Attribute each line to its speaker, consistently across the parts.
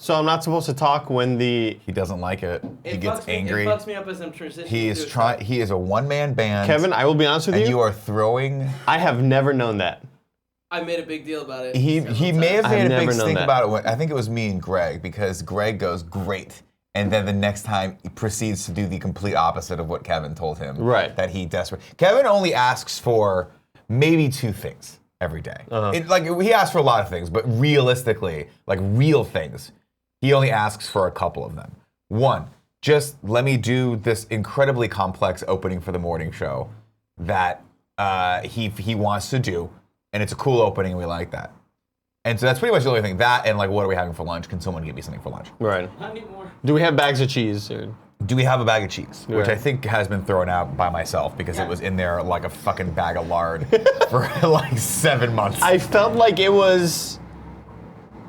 Speaker 1: So I'm not supposed to talk when the...
Speaker 2: He doesn't like it. He gets angry.
Speaker 3: It fucks me up as I'm transitioning.
Speaker 2: He is a one-man band.
Speaker 1: Kevin, I will be honest with you.
Speaker 2: And you are throwing...
Speaker 1: I have never known that.
Speaker 3: I made a big deal about it.
Speaker 2: He may have made a big stink about it.
Speaker 1: When,
Speaker 2: I think it was me and Greg, because Greg goes, great. And then the next time he proceeds to do the complete opposite of what Kevin told him.
Speaker 1: Right.
Speaker 2: That he desperate. Kevin only asks for maybe 2 things every day. He asks for a lot of things, but realistically, like real things, he only asks for a couple of them. 1, just let me do this incredibly complex opening for the morning show that he wants to do, and it's a cool opening, and we like that. And so that's pretty much the only thing. That and like, what are we having for lunch? Can someone get me something for lunch?
Speaker 1: Right.
Speaker 3: I need more.
Speaker 1: Do we have bags of cheese? Or?
Speaker 2: Do we have a bag of cheese?
Speaker 1: Right.
Speaker 2: Which I think has been thrown out by myself because it was in there like a fucking bag of lard for like 7 months.
Speaker 1: I felt like it was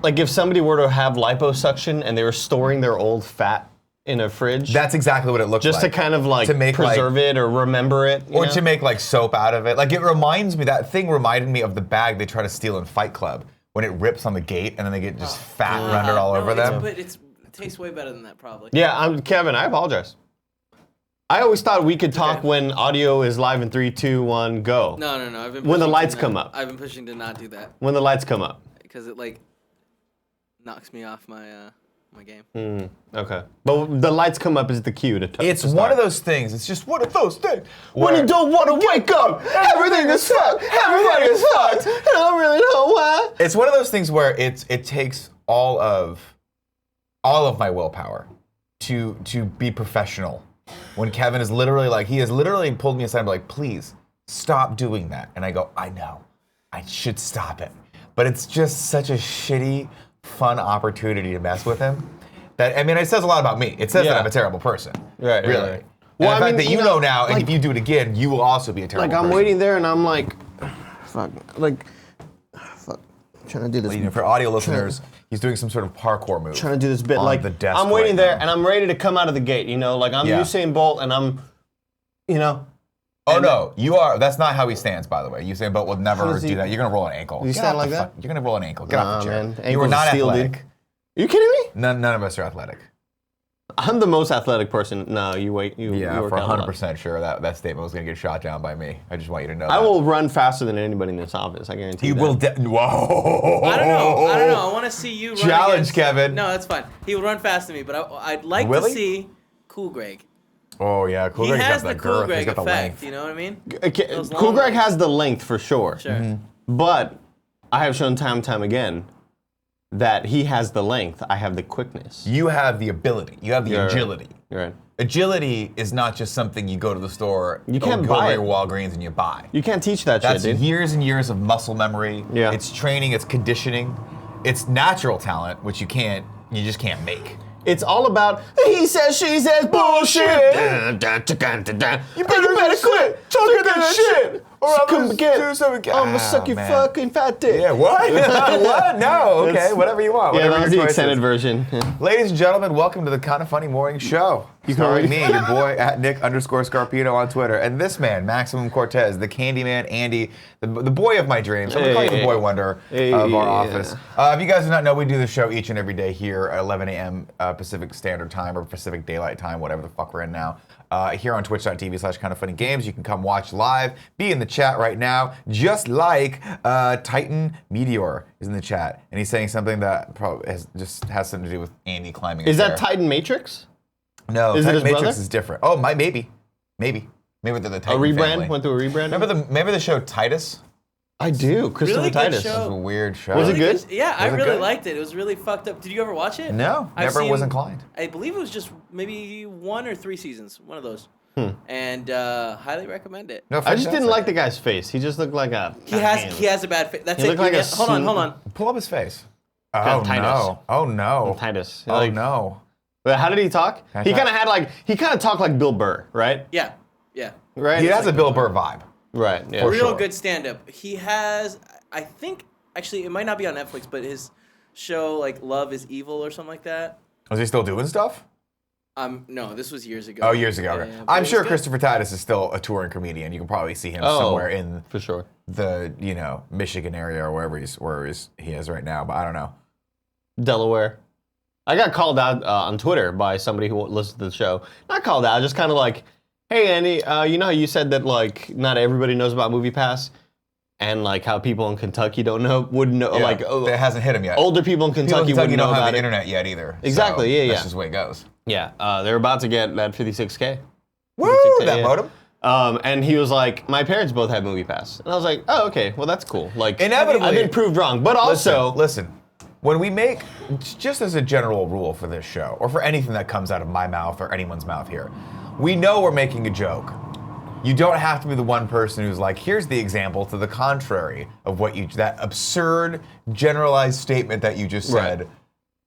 Speaker 1: like if somebody were to have liposuction and they were storing their old fat in a fridge.
Speaker 2: That's exactly what it looks like.
Speaker 1: Just to kind of like preserve it or remember it.
Speaker 2: Or to make like soap out of it. Like it reminds me, that thing reminded me of the bag they try to steal in Fight Club when it rips on the gate and then they get just fat rendered all over them.
Speaker 3: But it tastes way better than that probably.
Speaker 1: Yeah, Kevin, I apologize. I always thought we could talk when audio is live in 3, 2, 1, go.
Speaker 3: No. I've been
Speaker 1: when the lights come up.
Speaker 3: I've been pushing to not do that.
Speaker 1: When the lights come up.
Speaker 3: Because it like knocks me off my game.
Speaker 1: Okay. But the lights come up is the cue to
Speaker 2: It's one of those things. It's just one of those things.
Speaker 1: When you don't want to wake up, everything is fucked. Everything is fucked. I don't really know why.
Speaker 2: It's one of those things where it takes all of my willpower to be professional. When Kevin is literally like, he has literally pulled me aside and be like, please stop doing that. And I go, I know, I should stop it. But it's just such a shitty, fun opportunity to mess with him. That, I mean, it says a lot about me. It says that I'm a terrible person.
Speaker 1: Right.
Speaker 2: Really.
Speaker 1: Right.
Speaker 2: Well, the fact that you know now, and if you do it again, you will also be a terrible person.
Speaker 1: Like, I'm waiting there and I'm like, fuck, trying to do this.
Speaker 2: For audio listeners, he's doing some sort of parkour move.
Speaker 1: Trying to do this bit, like,
Speaker 2: the desk
Speaker 1: I'm waiting
Speaker 2: right
Speaker 1: there
Speaker 2: now.
Speaker 1: and I'm ready to come out of the gate, like I'm Usain Bolt and I'm,
Speaker 2: Oh no, you are. That's not how he stands, by the way. Usain Bolt would never do that. You're gonna roll an ankle.
Speaker 1: You stand like that?
Speaker 2: You're gonna roll an ankle. Get off the chair.
Speaker 1: Man.
Speaker 2: You are not athletic.
Speaker 1: Dude. Are you kidding me?
Speaker 2: None of us are athletic.
Speaker 1: I'm the most athletic person. No, you wait. You work
Speaker 2: for
Speaker 1: out
Speaker 2: 100% sure that statement was gonna get shot down by me. I just want you to know.
Speaker 1: I will run faster than anybody in this office. I guarantee you.
Speaker 2: You will.
Speaker 1: Whoa!
Speaker 3: I don't know. I want to see you. Run
Speaker 2: Challenge,
Speaker 3: against,
Speaker 2: Kevin.
Speaker 3: No, that's fine. He will run faster than me, but I'd like to see Cool Greg.
Speaker 2: Oh yeah, Cool
Speaker 3: He
Speaker 2: Greg's
Speaker 3: has
Speaker 2: got
Speaker 3: the
Speaker 2: the
Speaker 3: Cool
Speaker 2: girth.
Speaker 3: Greg
Speaker 2: He's got the
Speaker 3: effect.
Speaker 2: length.
Speaker 3: You know what I mean?
Speaker 1: Cool Greg has the length for sure.
Speaker 3: Sure.
Speaker 2: Mm-hmm.
Speaker 1: But I have shown time and time again that he has the length. I have the quickness.
Speaker 2: You have the ability. You have the agility.
Speaker 1: You're right.
Speaker 2: Agility is not just something you go to the store.
Speaker 1: You can't
Speaker 2: go
Speaker 1: buy
Speaker 2: to
Speaker 1: it.
Speaker 2: your Walgreens and you buy.
Speaker 1: You can't teach that
Speaker 2: That's
Speaker 1: shit, dude.
Speaker 2: years and years of muscle memory.
Speaker 1: Yeah.
Speaker 2: It's training. It's conditioning. It's natural talent, which you just can't make.
Speaker 1: It's all about he says, she says bullshit. You better quit talking that shit. Or I'm gonna suck your fucking fat dick.
Speaker 2: Yeah, what? What? No, okay, whatever you want.
Speaker 1: Yeah,
Speaker 2: Whatever
Speaker 1: that was
Speaker 2: your
Speaker 1: the
Speaker 2: choice
Speaker 1: extended
Speaker 2: is.
Speaker 1: version.
Speaker 2: Ladies and gentlemen, welcome to the Kinda Funny Morning Show. Starring me, your boy, at Nick_Scarpino on Twitter. And this man, Maximum Cortez, the Candyman, Andy, the boy of my dreams. I'm going to call you the boy wonder of our office. If you guys do not know, we do this show each and every day here at 11 a.m. Pacific Standard Time or Pacific Daylight Time, whatever the fuck we're in now. Here on twitch.tv/kindafunnygames. You can come watch live, be in the chat right now, just like Titan Meteor is in the chat. And he's saying something that probably has something to do with Andy climbing a
Speaker 1: Is
Speaker 2: chair.
Speaker 1: that Titan Matrix?
Speaker 2: No,
Speaker 1: Is it
Speaker 2: Titan
Speaker 1: his
Speaker 2: Matrix
Speaker 1: brother?
Speaker 2: is different. Oh, maybe they're the Titan
Speaker 1: A rebrand?
Speaker 2: family.
Speaker 1: Went through a rebrand?
Speaker 2: Remember the show Titus?
Speaker 1: I do. Christopher
Speaker 3: Really good
Speaker 1: Titus.
Speaker 3: show.
Speaker 2: It was a weird show.
Speaker 1: Was it good?
Speaker 3: Yeah, I
Speaker 2: Was it
Speaker 3: really
Speaker 2: good?
Speaker 3: liked it. It was really fucked up. Did you ever watch it?
Speaker 2: No, never was inclined.
Speaker 3: I believe it was just maybe 1 or 3 seasons, one of those. And highly recommend it.
Speaker 2: No,
Speaker 1: I just didn't
Speaker 2: fantastic.
Speaker 1: like the guy's face. He just looked like a...
Speaker 3: He has a bad face. That's
Speaker 1: He
Speaker 3: it.
Speaker 1: looked like a
Speaker 3: Hold on.
Speaker 2: Pull up his face.
Speaker 1: Kinda
Speaker 2: Oh
Speaker 1: Titus.
Speaker 2: no! Oh no!
Speaker 1: Titus.
Speaker 2: Oh no!
Speaker 1: But how did he talk? He
Speaker 2: talk?
Speaker 1: kind of talked like Bill Burr, right?
Speaker 3: Yeah.
Speaker 1: Right?
Speaker 2: He has a Bill Burr vibe.
Speaker 1: Right, yeah.
Speaker 2: For
Speaker 3: Real
Speaker 2: sure.
Speaker 3: good stand-up. He has, I think, actually, it might not be on Netflix, but his show, like, Love is Evil or something like that.
Speaker 2: Is he still doing stuff?
Speaker 3: No, this was years ago.
Speaker 2: Oh, years ago. Okay.
Speaker 3: Yeah,
Speaker 2: I'm
Speaker 3: but it
Speaker 2: sure
Speaker 3: was good.
Speaker 2: Christopher Titus is still a touring comedian. You can probably see him somewhere in
Speaker 1: for sure.
Speaker 2: the Michigan area or wherever he is right now. But I don't know.
Speaker 1: Delaware. I got called out on Twitter by somebody who listened to the show. Not called out, just kind of like, hey, Andy, you know how you said that, like, not everybody knows about MoviePass? And, like, how people in Kentucky wouldn't know, like...
Speaker 2: It hasn't hit them yet.
Speaker 1: Older people in Kentucky wouldn't know
Speaker 2: don't have
Speaker 1: about
Speaker 2: the
Speaker 1: it.
Speaker 2: internet yet either.
Speaker 1: Exactly,
Speaker 2: so
Speaker 1: yeah.
Speaker 2: That's just the way it goes.
Speaker 1: Yeah, they're about to get that 56K.
Speaker 2: Woo, that modem.
Speaker 1: And he was like, my parents both have MoviePass. And I was like, oh, okay, well, that's cool. Like,
Speaker 2: Inevitably,
Speaker 1: I've been proved wrong. But also...
Speaker 2: Listen, when we make, just as a general rule for this show, or for anything that comes out of my mouth or anyone's mouth here, we know we're making a joke. You don't have to be the one person who's like, here's the example to the contrary of what that absurd generalized statement that you just said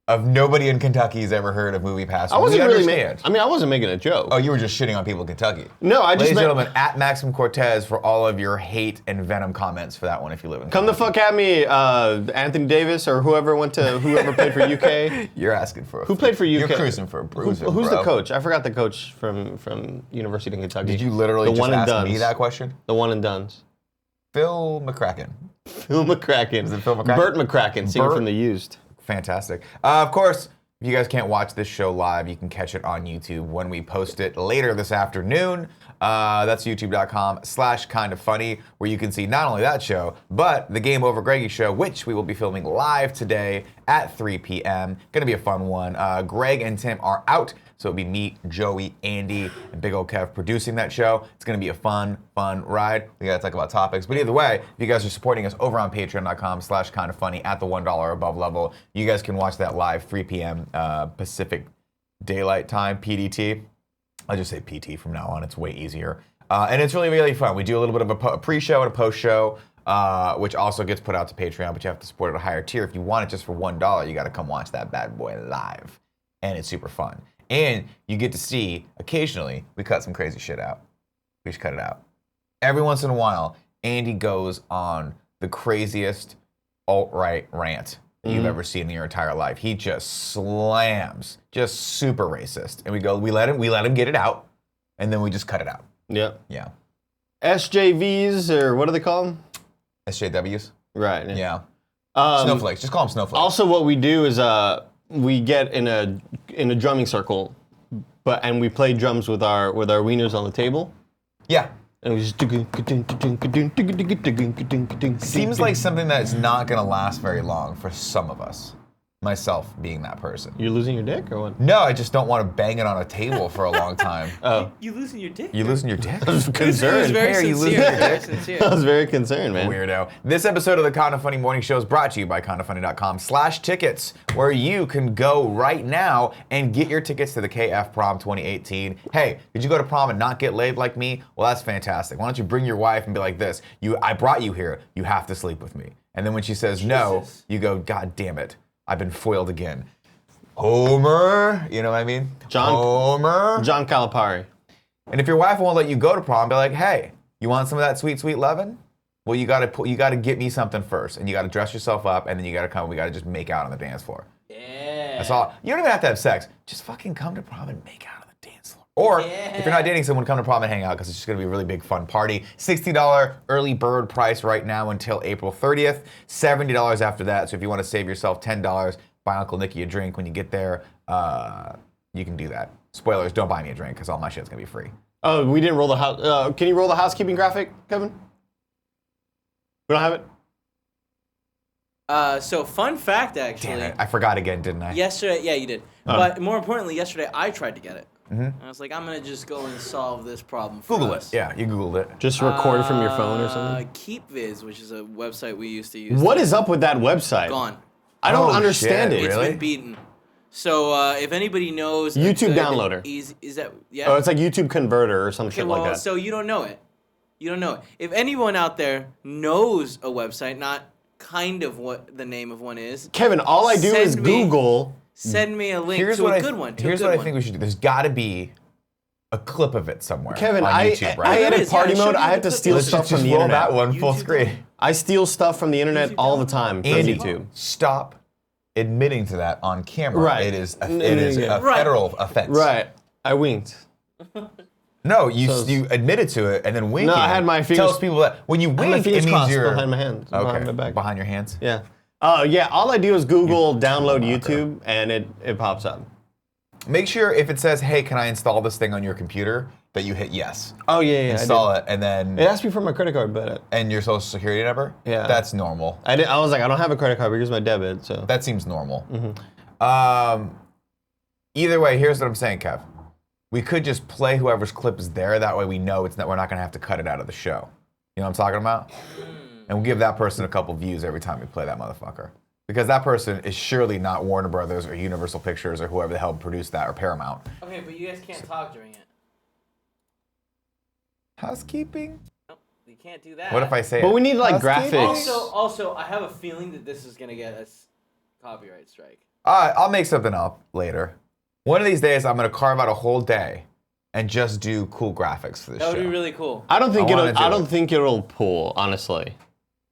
Speaker 2: of nobody in Kentucky's ever heard of MoviePass.
Speaker 1: I wasn't I wasn't making a joke.
Speaker 2: Oh, you were just shitting on people in Kentucky.
Speaker 1: No, I just
Speaker 2: Ladies and gentlemen, at Maximum Cortez for all of your hate and venom comments for that one if you live in Kentucky.
Speaker 1: Come the fuck at me, Anthony Davis or whoever played for UK.
Speaker 2: You're asking for
Speaker 1: Who played for UK?
Speaker 2: You're cruising for a bruiser,
Speaker 1: Who's
Speaker 2: bro.
Speaker 1: the coach? I forgot the coach from University of Kentucky.
Speaker 2: Did you literally just ask me that question?
Speaker 1: The one and done's.
Speaker 2: Phil McCracken.
Speaker 1: Phil McCracken.
Speaker 2: Is it Phil McCracken?
Speaker 1: Burt McCracken, singer from The Used.
Speaker 2: Fantastic. Of course, if you guys can't watch this show live, you can catch it on YouTube when we post it later this afternoon. That's youtube.com/kindafunny, where you can see not only that show, but the Game Over Greggy show, which we will be filming live today at 3 p.m. Gonna be a fun one. Greg and Tim are out, so it'll be me, Joey, Andy, and Big Ol' Kev producing that show. It's gonna be a fun ride. We gotta talk about topics. But either way, if you guys are supporting us over on patreon.com/kindafunny at the $1 above level, you guys can watch that live 3 p.m. Pacific Daylight Time, PDT. I'll just say PT from now on. It's way easier. And it's really, really fun. We do a little bit of a pre-show and a post-show, which also gets put out to Patreon, but you have to support it at a higher tier. If you want it just for $1, you got to come watch that bad boy live. And it's super fun. And you get to see, occasionally, we cut some crazy shit out. We just cut it out. Every once in a while, Andy goes on the craziest alt-right rant you've ever seen in your entire life. He just slams, just super racist. And we let him get it out, and then we just cut it out.
Speaker 1: Yep.
Speaker 2: Yeah.
Speaker 1: SJVs, or what do they call them?
Speaker 2: SJWs?
Speaker 1: Right.
Speaker 2: Yeah. Snowflakes. Just call them snowflakes.
Speaker 1: Also, what we do is we get in a drumming circle, and we play drums with our wieners on the table.
Speaker 2: Yeah.
Speaker 1: And we just
Speaker 2: seems like something that's not gonna last very long for some of us. Myself being that person.
Speaker 1: You're losing your dick or what?
Speaker 2: No, I just don't want to bang it on a table for a long time.
Speaker 3: Oh. You losing your dick?
Speaker 2: You losing your dick?
Speaker 1: I was concerned.
Speaker 3: Very
Speaker 2: Hey, are you losing your dick?
Speaker 1: I was very concerned, man.
Speaker 2: Weirdo. This episode of the Kinda Funny Morning Show is brought to you by kindafunny.com/tickets, where you can go right now and get your tickets to the KF Prom 2018. Hey, did you go to prom and not get laid like me? Well, that's fantastic. Why don't you bring your wife and be like this? I brought you here. You have to sleep with me. And then when she says no, you go, God damn it. I've been foiled again. Homer, you know what I mean? Homer.
Speaker 1: John Calipari.
Speaker 2: And if your wife won't let you go to prom, be like, hey, you want some of that sweet, sweet lovin'? Well, you gotta get me something first, and you gotta dress yourself up, and then you gotta come. We gotta just make out on the dance floor.
Speaker 3: Yeah.
Speaker 2: That's all. You don't even have to have sex. Just fucking come to prom and make out on the dance floor. Or if you're not dating someone, come to prom and hang out because it's just gonna be a really big fun party. $60 early bird price right now until April 30th. $70 after that. So if you want to save yourself $10, buy Uncle Nicky a drink when you get there. You can do that. Spoilers: don't buy me a drink because all my shit's gonna be free.
Speaker 1: Oh, we didn't roll the house. Can you roll the housekeeping graphic, Kevin? We don't have it.
Speaker 3: So fun fact, actually.
Speaker 2: Damn it! I forgot again, didn't I?
Speaker 3: Yesterday, yeah, you did. But more importantly, yesterday I tried to get it.
Speaker 2: Mm-hmm.
Speaker 3: And I was like, I'm gonna just go and solve this problem for
Speaker 2: Google
Speaker 3: us.
Speaker 2: it. Yeah, you Googled it.
Speaker 1: Just record from your phone or something?
Speaker 3: KeepViz, which is a website we used to use.
Speaker 1: What is up with that website?
Speaker 3: Gone.
Speaker 1: I don't
Speaker 2: Oh,
Speaker 1: understand
Speaker 2: shit,
Speaker 1: it.
Speaker 3: It's
Speaker 2: Really?
Speaker 3: been beaten. So if anybody knows
Speaker 1: YouTube downloader.
Speaker 3: Is that yeah?
Speaker 1: Oh, it's like YouTube Converter or some shit
Speaker 3: well,
Speaker 1: like that.
Speaker 3: so you don't know it. You don't know it. If anyone out there knows a website, not kind of what the name of one is,
Speaker 1: Kevin, all I do is Google.
Speaker 3: Send me a link
Speaker 2: Here's
Speaker 3: to
Speaker 2: what
Speaker 3: a good one.
Speaker 2: Here's what I think we should do. There's got to be a clip of it somewhere.
Speaker 1: Kevin,
Speaker 2: on YouTube, right?
Speaker 1: I
Speaker 3: There
Speaker 1: edit
Speaker 3: is,
Speaker 1: party
Speaker 3: yeah, show
Speaker 1: mode.
Speaker 3: me
Speaker 1: I
Speaker 3: the
Speaker 1: have to
Speaker 3: clip.
Speaker 1: steal
Speaker 3: Let's
Speaker 1: stuff
Speaker 2: just
Speaker 1: from the
Speaker 2: roll
Speaker 1: internet.
Speaker 2: that one full
Speaker 3: YouTube
Speaker 2: screen.
Speaker 1: I steal stuff from the internet
Speaker 3: YouTube
Speaker 1: all the time from
Speaker 2: Andy,
Speaker 1: YouTube.
Speaker 2: stop admitting to that on camera.
Speaker 1: Right.
Speaker 2: It is a
Speaker 1: Yeah.
Speaker 2: federal offense.
Speaker 1: Right. I winked.
Speaker 2: No, you admitted to it, and then winking
Speaker 1: I had my fingers-
Speaker 2: tells people that when you
Speaker 1: I had my
Speaker 2: wink, it
Speaker 1: fingers
Speaker 2: means
Speaker 1: crossed
Speaker 2: you're
Speaker 1: behind my hands.
Speaker 2: okay.
Speaker 1: Behind my back.
Speaker 2: Behind your hands.
Speaker 1: Yeah. Oh yeah, all I do is Google download YouTube, and it pops up.
Speaker 2: Make sure if it says, "Hey, can I install this thing on your computer?" that you hit yes.
Speaker 1: Oh yeah,
Speaker 2: Install it, and then
Speaker 1: it asked me for my credit card, but
Speaker 2: and your social security number.
Speaker 1: Yeah,
Speaker 2: that's normal.
Speaker 1: I was like, I don't have a credit card, but here's my debit. So
Speaker 2: that seems normal.
Speaker 1: Mm-hmm.
Speaker 2: Either way, here's what I'm saying, Kev. We could just play whoever's clip is there. That way we know we're not gonna have to cut it out of the show. You know what I'm talking about? And we'll give that person a couple views every time we play that motherfucker. Because that person is surely not Warner Brothers or Universal Pictures or whoever the hell produced that or Paramount.
Speaker 3: Okay, but you guys can't talk during it.
Speaker 2: Housekeeping?
Speaker 3: No, you can't do that.
Speaker 2: What if I say
Speaker 1: But we need like graphics.
Speaker 3: Also, I have a feeling that this is gonna get a copyright strike.
Speaker 2: I'll make something up later. One of these days, I'm gonna carve out a whole day and just do cool graphics for this show.
Speaker 3: That would be really cool.
Speaker 1: I don't think it'll pull, honestly.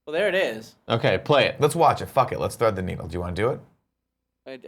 Speaker 3: Well, there it is.
Speaker 1: Okay, play it.
Speaker 2: Let's watch it. Fuck it. Let's thread the needle. Do you want to do it?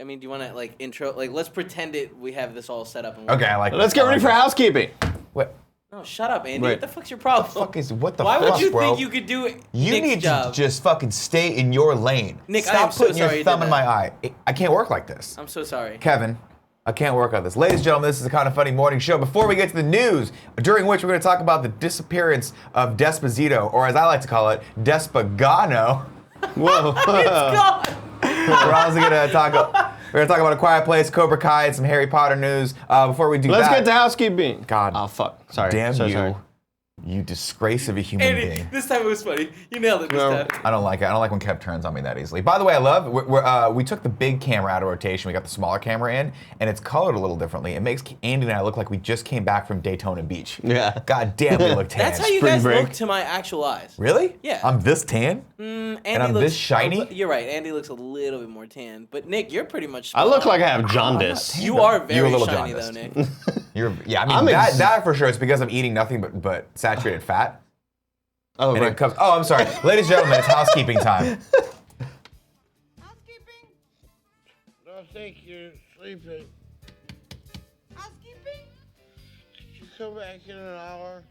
Speaker 3: I mean, do you want to like intro? Like, let's pretend we have this all set up. And
Speaker 2: okay, I like.
Speaker 1: Let's get ready for housekeeping.
Speaker 2: What?
Speaker 3: No, shut up, Andy.
Speaker 1: Wait.
Speaker 3: What the fuck's your problem?
Speaker 2: What the
Speaker 3: Why
Speaker 2: fuck,
Speaker 3: would you
Speaker 2: bro?
Speaker 3: think you could do it?
Speaker 2: You
Speaker 3: Nick's
Speaker 2: need
Speaker 3: job?
Speaker 2: to just fucking stay in your lane.
Speaker 3: Nick,
Speaker 2: Stop
Speaker 3: I am so
Speaker 2: putting
Speaker 3: sorry
Speaker 2: your
Speaker 3: you
Speaker 2: thumb
Speaker 3: did
Speaker 2: in
Speaker 3: that.
Speaker 2: my eye. I can't work like this.
Speaker 3: I'm so sorry.
Speaker 2: Kevin, I can't work on this. Ladies and gentlemen, this is a kind of funny morning show. Before we get to the news, during which we're going to talk about the disappearance of Despacito, or as I like to call it, Despagano.
Speaker 1: Whoa.
Speaker 3: It's gone.
Speaker 2: We're also going to talk about A Quiet Place, Cobra Kai, and some Harry Potter news. Before we do
Speaker 1: Let's
Speaker 2: that,
Speaker 1: get to housekeeping.
Speaker 2: God.
Speaker 1: Oh fuck. Sorry.
Speaker 2: Damn
Speaker 1: so
Speaker 2: you.
Speaker 1: sorry.
Speaker 2: You disgrace of a human
Speaker 3: Andy,
Speaker 2: being.
Speaker 3: this time it was funny. You nailed it this time.
Speaker 2: I don't like it. I don't like when Kev turns on me that easily. By the way, we took the big camera out of rotation. We got the smaller camera in, and it's colored a little differently. It makes Andy and I look like we just came back from Daytona Beach.
Speaker 1: Yeah.
Speaker 2: God damn, we look tan.
Speaker 3: That's how you
Speaker 1: Spring
Speaker 3: guys
Speaker 1: break.
Speaker 3: look to my actual eyes.
Speaker 2: Really?
Speaker 3: Yeah.
Speaker 2: I'm this tan?
Speaker 3: Andy
Speaker 2: And I'm
Speaker 3: looks,
Speaker 2: this shiny?
Speaker 3: You're right. Andy looks a little bit more tan. But Nick, you're pretty much.
Speaker 1: I look
Speaker 3: spot on.
Speaker 1: like I have jaundice.
Speaker 3: You are
Speaker 2: You're a
Speaker 3: very
Speaker 2: little
Speaker 3: shiny
Speaker 2: jaundiced.
Speaker 3: though, Nick.
Speaker 2: I mean, that for sure. It's because I'm eating nothing but saturated fat.
Speaker 1: Oh,
Speaker 2: And
Speaker 1: right.
Speaker 2: it comes. Oh, I'm sorry, ladies and gentlemen, it's housekeeping time.
Speaker 4: Housekeeping?
Speaker 5: I think you're sleeping.
Speaker 4: Housekeeping?
Speaker 5: Could you come back in an hour?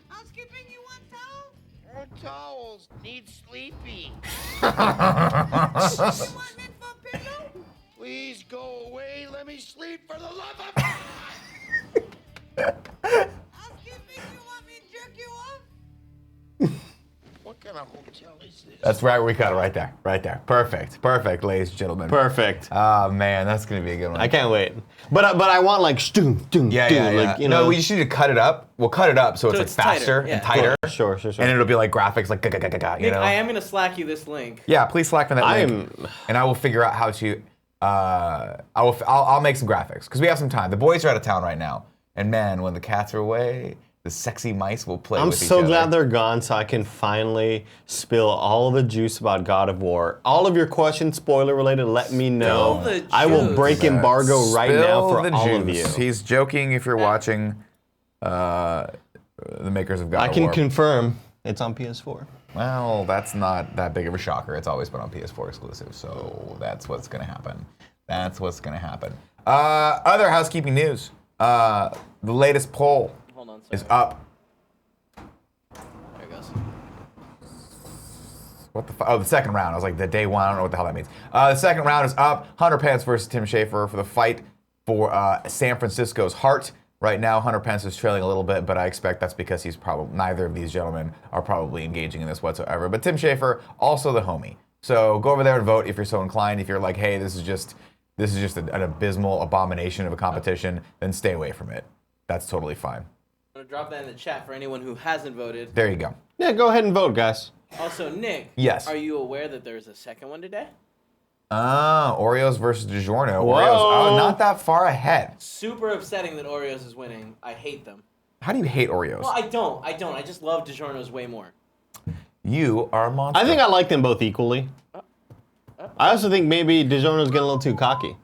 Speaker 4: Housekeeping, you want towel?
Speaker 5: More towels. Need sleepy.
Speaker 4: You want mint for a pillow?
Speaker 5: Please go away. Let me sleep for the love of God.
Speaker 4: Housekeeping, you want me to jerk you off?
Speaker 5: What kind of hotel is this?
Speaker 2: That's right. We got it right there. Right there. Perfect, ladies and gentlemen.
Speaker 1: Perfect.
Speaker 2: Oh man, that's gonna be a good one.
Speaker 1: I can't wait. But I want like
Speaker 2: Yeah.
Speaker 1: like you know.
Speaker 2: No, we just need to cut it up. We'll cut it up so it's like
Speaker 3: it's tighter,
Speaker 2: faster
Speaker 3: yeah.
Speaker 2: and tighter.
Speaker 1: Sure.
Speaker 2: And it'll be like graphics, like you
Speaker 3: Nick,
Speaker 2: know.
Speaker 3: I am gonna slack you this link.
Speaker 2: Yeah, please slack me that link, and I will figure out how to. I'll make some graphics because we have some time. The boys are out of town right now, and man, when the cats are away, the sexy mice will play.
Speaker 1: I'm
Speaker 2: with each
Speaker 1: so
Speaker 2: other.
Speaker 1: glad they're gone, so I can finally spill all the juice about God of War. All of your questions, spoiler related, let me know.
Speaker 3: Spill the
Speaker 1: I will
Speaker 3: juice.
Speaker 1: break embargo right now for
Speaker 2: Spill the
Speaker 1: all of you.
Speaker 2: juice. He's joking. If you're watching, the makers of God
Speaker 1: I
Speaker 2: of
Speaker 1: can
Speaker 2: War.
Speaker 1: confirm it's on PS4.
Speaker 2: Well, that's not that big of a shocker. It's always been on PS4 exclusive, so that's what's gonna happen. Other housekeeping news. The latest poll
Speaker 3: Hold on.
Speaker 2: is
Speaker 3: Sorry.
Speaker 2: up.
Speaker 3: There it goes.
Speaker 2: What the fuck? Oh, the second round. I was like, the day one. I don't know what the hell that means. The second round is up. Hunter Pence versus Tim Schafer for the fight for San Francisco's heart. Right now, Hunter Pence is trailing a little bit, but I expect that's because neither of these gentlemen are probably engaging in this whatsoever. But Tim Schafer, also the homie. So go over there and vote if you're so inclined. If you're like, hey, this is just an abysmal abomination of a competition, then stay away from it. That's totally fine.
Speaker 3: I'm gonna drop that in the chat for anyone who hasn't voted.
Speaker 2: There you go.
Speaker 1: Yeah, go ahead and vote, guys.
Speaker 3: Also, Nick.
Speaker 2: Yes.
Speaker 3: Are you aware that there's a second one today?
Speaker 2: Oreos versus DiGiorno.
Speaker 1: Whoa.
Speaker 2: Oreos, not that far ahead.
Speaker 3: Super upsetting that Oreos is winning. I hate them.
Speaker 2: How do you hate Oreos?
Speaker 3: Well, I don't. I just love DiGiorno's way more.
Speaker 2: You are a monster.
Speaker 1: I think I like them both equally. I also think maybe DiGiorno's getting a little too cocky.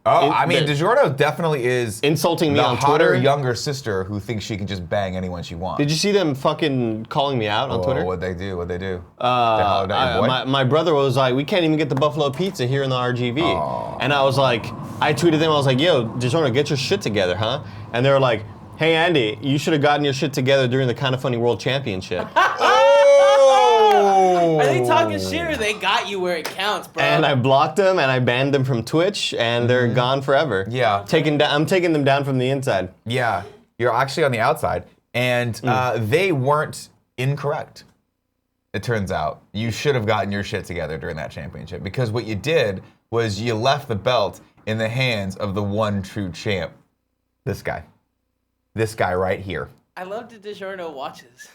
Speaker 2: I mean, DiGiorno definitely is
Speaker 1: insulting me
Speaker 2: the
Speaker 1: on
Speaker 2: hotter
Speaker 1: Twitter.
Speaker 2: younger sister who thinks she can just bang anyone she wants.
Speaker 1: Did you see them fucking calling me out on Twitter?
Speaker 2: What'd they do? They hollered at your boy?
Speaker 1: My brother was like, we can't even get the Buffalo Pizza here in the RGV. And I was like, I tweeted them, I was like, yo, DiGiorno, get your shit together, huh? And they were like, hey, Andy, you should have gotten your shit together during the Kind of Funny World Championship.
Speaker 3: Are they talking Sure, they got you where it counts, bro.
Speaker 1: And I blocked them and I banned them from Twitch, and they're gone forever.
Speaker 2: Yeah.
Speaker 1: I'm taking them down from the inside.
Speaker 2: Yeah, you're actually on the outside, and they weren't incorrect. It turns out you should have gotten your shit together during that championship, because what you did was you left the belt in the hands of the one true champ. This guy right here.
Speaker 3: I love that DiGiorno watches.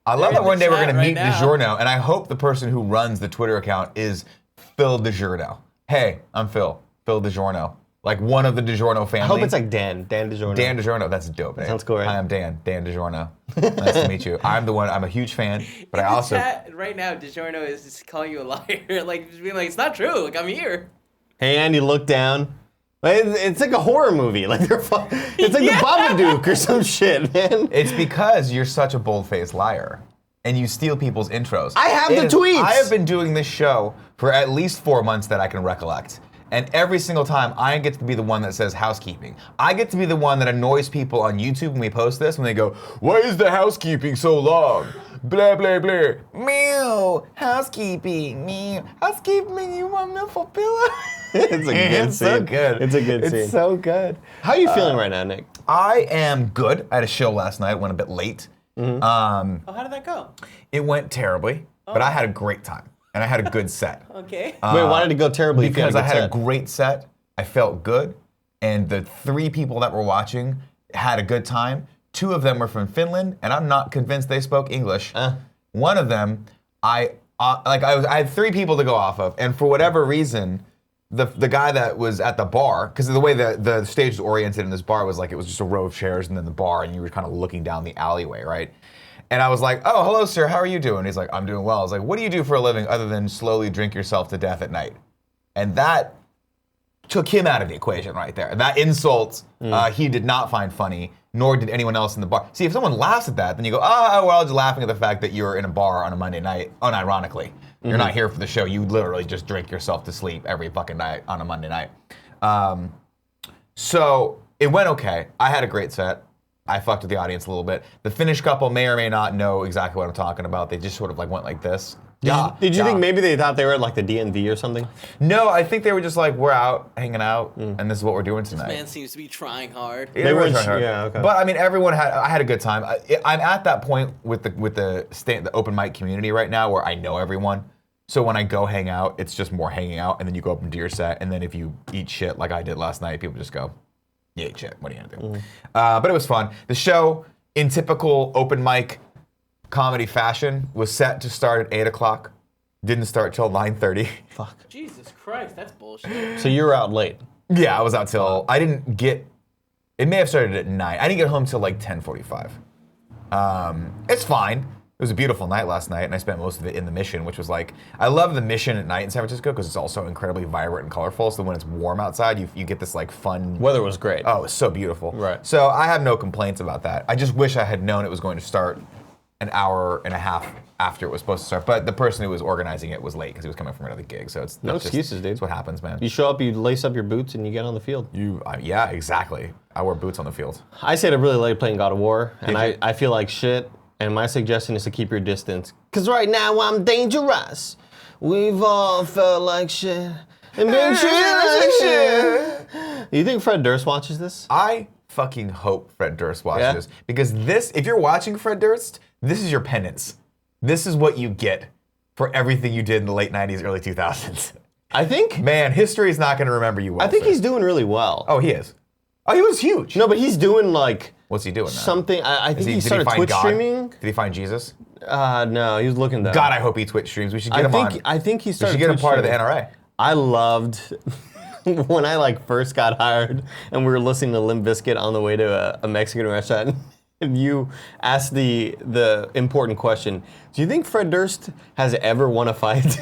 Speaker 2: I love
Speaker 3: in
Speaker 2: that
Speaker 3: the
Speaker 2: one day we're
Speaker 3: chat
Speaker 2: gonna
Speaker 3: right
Speaker 2: meet
Speaker 3: now.
Speaker 2: DiGiorno, and I hope the person who runs the Twitter account is Phil DiGiorno. Hey, I'm Phil DiGiorno. Like one of the DiGiorno family.
Speaker 1: I hope it's like Dan DiGiorno.
Speaker 2: Dan DiGiorno, that's dope.
Speaker 1: Sounds cool, right?
Speaker 2: Hi, I'm Dan DiGiorno. Nice to meet you. I'm a huge fan, but I
Speaker 3: In the
Speaker 2: also...
Speaker 3: chat right now, DiGiorno is just calling you a liar. Like, just being like, it's not true. Like, I'm here.
Speaker 1: Hey, Andy, look down. It's like a horror movie. Like it's like the Babadook or some shit, man.
Speaker 2: It's because you're such a bold-faced liar, and you steal people's intros.
Speaker 1: I have the tweets.
Speaker 2: I have been doing this show for at least 4 months that I can recollect. And every single time, I get to be the one that says housekeeping. I get to be the one that annoys people on YouTube when we post this, when they go, why is the housekeeping so long? Blah, blah, blah. Meow, housekeeping, meow. Housekeeping, you want me to fulfill it?
Speaker 1: It's a good
Speaker 2: It's
Speaker 1: scene.
Speaker 2: so good.
Speaker 1: It's a good scene.
Speaker 2: It's so good.
Speaker 1: How are you feeling right now, Nick?
Speaker 2: I am good. I had a show last night, went a bit late.
Speaker 3: Oh, how did that go?
Speaker 2: It went terribly, but I had a great time. And I had a good set.
Speaker 3: Okay.
Speaker 1: Wait, why did it go terribly? if you
Speaker 2: Because I had a
Speaker 1: good set?
Speaker 2: great set, I felt good, and the 3 people that were watching had a good time. 2 of them were from Finland, and I'm not convinced they spoke English. One of them, I had 3 people to go off of, and for whatever reason, the guy that was at the bar, because the way the stage was oriented in this bar was like it was just a row of chairs and then the bar, and you were kind of looking down the alleyway, right? And I was like, oh, hello, sir, how are you doing? He's like, I'm doing well. I was like, what do you do for a living other than slowly drink yourself to death at night? And that took him out of the equation right there. That insult, he did not find funny, nor did anyone else in the bar. See, if someone laughs at that, then you go, oh, well, just laughing at the fact that you're in a bar on a Monday night, unironically. You're not here for the show. You literally just drink yourself to sleep every fucking night on a Monday night. So it went okay. I had a great set. I fucked with the audience a little bit. The Finnish couple may or may not know exactly what I'm talking about. They just sort of like went like this.
Speaker 1: Did you think maybe they thought they were at like the DMV or something?
Speaker 2: No, I think they were just like, we're out, hanging out, and this is what we're doing tonight.
Speaker 3: Man seems to be trying hard.
Speaker 2: They were trying hard.
Speaker 1: yeah, okay.
Speaker 2: But I mean, I had a good time. I'm at that point with the open mic community right now where I know everyone. So when I go hang out, it's just more hanging out, and then you go up and do your set, and then if you eat shit like I did last night, people just go, you ate shit, what are you gonna do? But it was fun. The show, in typical open mic comedy fashion, was set to start at 8 o'clock. Didn't start till 9:30.
Speaker 1: Fuck.
Speaker 3: Jesus Christ, that's bullshit.
Speaker 1: So you were out late.
Speaker 2: Yeah, I was out till, I didn't get, it may have started at 9. I didn't get home till like 10:45. It's fine. It was a beautiful night last night, and I spent most of it in the Mission, which was like, I love the Mission at night in San Francisco because it's also incredibly vibrant and colorful. So when it's warm outside, you get this like fun.
Speaker 1: Weather was great.
Speaker 2: Oh, it was so beautiful.
Speaker 1: Right.
Speaker 2: So I have no complaints about that. I just wish I had known it was going to start an hour and a half after it was supposed to start. But the person who was organizing it was late because he was coming from another gig. So it's
Speaker 1: No
Speaker 2: that's
Speaker 1: excuses, dude.
Speaker 2: That's what happens, man.
Speaker 1: You show up, you lace up your boots, and you get on the field.
Speaker 2: Yeah, exactly. I wear boots on the field.
Speaker 1: I stayed up really late playing God of War, and
Speaker 2: Did you?
Speaker 1: I feel like shit. And my suggestion is to keep your distance. Because right now I'm dangerous. We've all felt like shit. And been treated like shit. Do you think Fred Durst watches this?
Speaker 2: I fucking hope Fred Durst watches
Speaker 1: Yeah?
Speaker 2: this. Because this, if you're watching Fred Durst, this is your penance. This is what you get for everything you did in the late 90s, early 2000s.
Speaker 1: I think.
Speaker 2: Man, history is not going to remember you well.
Speaker 1: I think
Speaker 2: sir.
Speaker 1: he's doing really well.
Speaker 2: Oh, he is. Oh, he was huge.
Speaker 1: No, but he's doing like
Speaker 2: What's he doing now?
Speaker 1: something. I think he
Speaker 2: Did
Speaker 1: started
Speaker 2: find
Speaker 1: Twitch
Speaker 2: God?
Speaker 1: streaming.
Speaker 2: Did he find Jesus?
Speaker 1: No, he was looking though.
Speaker 2: God, I hope he Twitch streams. We should get him on.
Speaker 1: I think he
Speaker 2: We
Speaker 1: started.
Speaker 2: should get him
Speaker 1: Twitch
Speaker 2: part of the
Speaker 1: streaming.
Speaker 2: NRA.
Speaker 1: I loved when I like first got hired and we were listening to Limp Bizkit on the way to a Mexican restaurant. And you asked the important question: do you think Fred Durst has ever won a fight?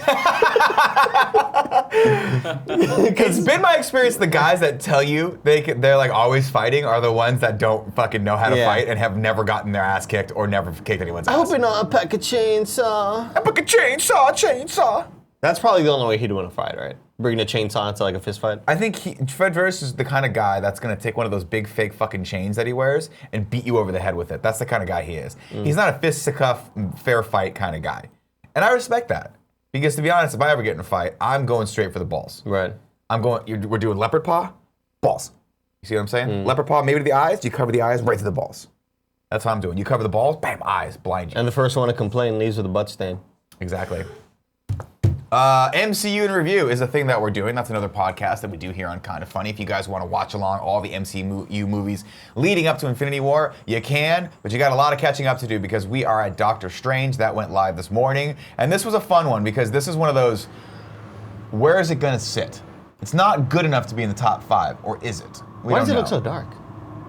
Speaker 2: It's been my experience the guys that tell you they're like always fighting are the ones that don't fucking know how to
Speaker 1: Yeah.
Speaker 2: fight and have never gotten their ass kicked or never kicked anyone's
Speaker 1: I
Speaker 2: ass.
Speaker 1: hope not a pack of chainsaw.
Speaker 2: I pick a chainsaw.
Speaker 1: That's probably the only way he'd win a fight, right? Bringing a chainsaw into like a fist fight.
Speaker 2: I think Fred Durst is the kind of guy that's gonna take one of those big fake fucking chains that he wears and beat you over the head with it. That's the kind of guy he is. He's not a fisticuff, fair fight kind of guy. And I respect that. Because to be honest, if I ever get in a fight, I'm going straight for the balls.
Speaker 1: Right.
Speaker 2: We're doing leopard paw, balls. You see what I'm saying? Leopard paw, maybe to the eyes. You cover the eyes, right to the balls. That's what I'm doing. You cover the balls, bam, eyes, blind you.
Speaker 1: And the first one to complain leaves with a butt stain.
Speaker 2: Exactly. MCU in Review is a thing that we're doing. That's another podcast that we do here on Kind of Funny. If you guys want to watch along all the MCU movies leading up to Infinity War, you can, but you got a lot of catching up to do because we are at Doctor Strange. That went live this morning. And this was a fun one because this is one of those, where is it going to sit? It's not good enough to be in the top 5, or is it?
Speaker 1: Why does it look so dark?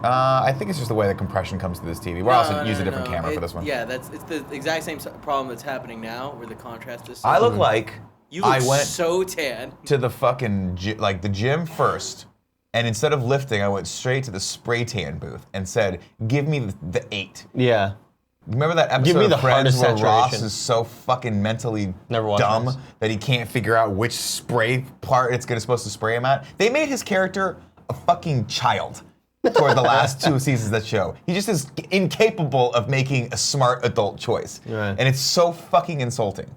Speaker 2: I think it's just the way the compression comes to this TV. We're also using a different camera for this one.
Speaker 3: Yeah, it's the exact same problem that's happening now, where the contrast is. So
Speaker 2: I look like
Speaker 3: you look
Speaker 2: I went
Speaker 3: so tan
Speaker 2: to the fucking the gym first, and instead of lifting, I went straight to the spray tan booth and said, "Give me the 8."
Speaker 1: Yeah.
Speaker 2: Remember that episode
Speaker 1: Give me the
Speaker 2: of Friends
Speaker 1: hardest
Speaker 2: where Ross
Speaker 1: saturation.
Speaker 2: is so fucking mentally
Speaker 1: Never watched
Speaker 2: dumb
Speaker 1: Friends.
Speaker 2: that he can't figure out which spray part it's supposed to spray him at? They made his character a fucking child toward the last 2 seasons of that show. He just is incapable of making a smart adult choice.
Speaker 1: Right.
Speaker 2: And it's so fucking insulting.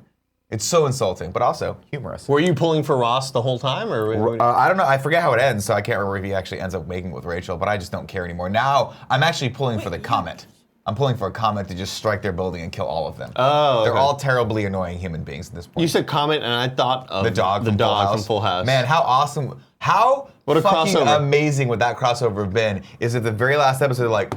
Speaker 2: It's so insulting, but also humorous.
Speaker 1: Were you pulling for Ross the whole time, or?
Speaker 2: I don't know. I forget how it ends, so I can't remember if he actually ends up making it with Rachel, but I just don't care anymore. Now, I'm actually pulling for the Comet. I'm pulling for a Comet to just strike their building and kill all of them.
Speaker 1: Oh,
Speaker 2: They're
Speaker 1: okay.
Speaker 2: all terribly annoying human beings at this point.
Speaker 1: You said Comet, and I thought of
Speaker 2: the dog from
Speaker 1: Full House.
Speaker 2: Man, how awesome. How
Speaker 1: What a
Speaker 2: fucking
Speaker 1: crossover.
Speaker 2: amazing would that crossover have been is at the very last episode, they're like,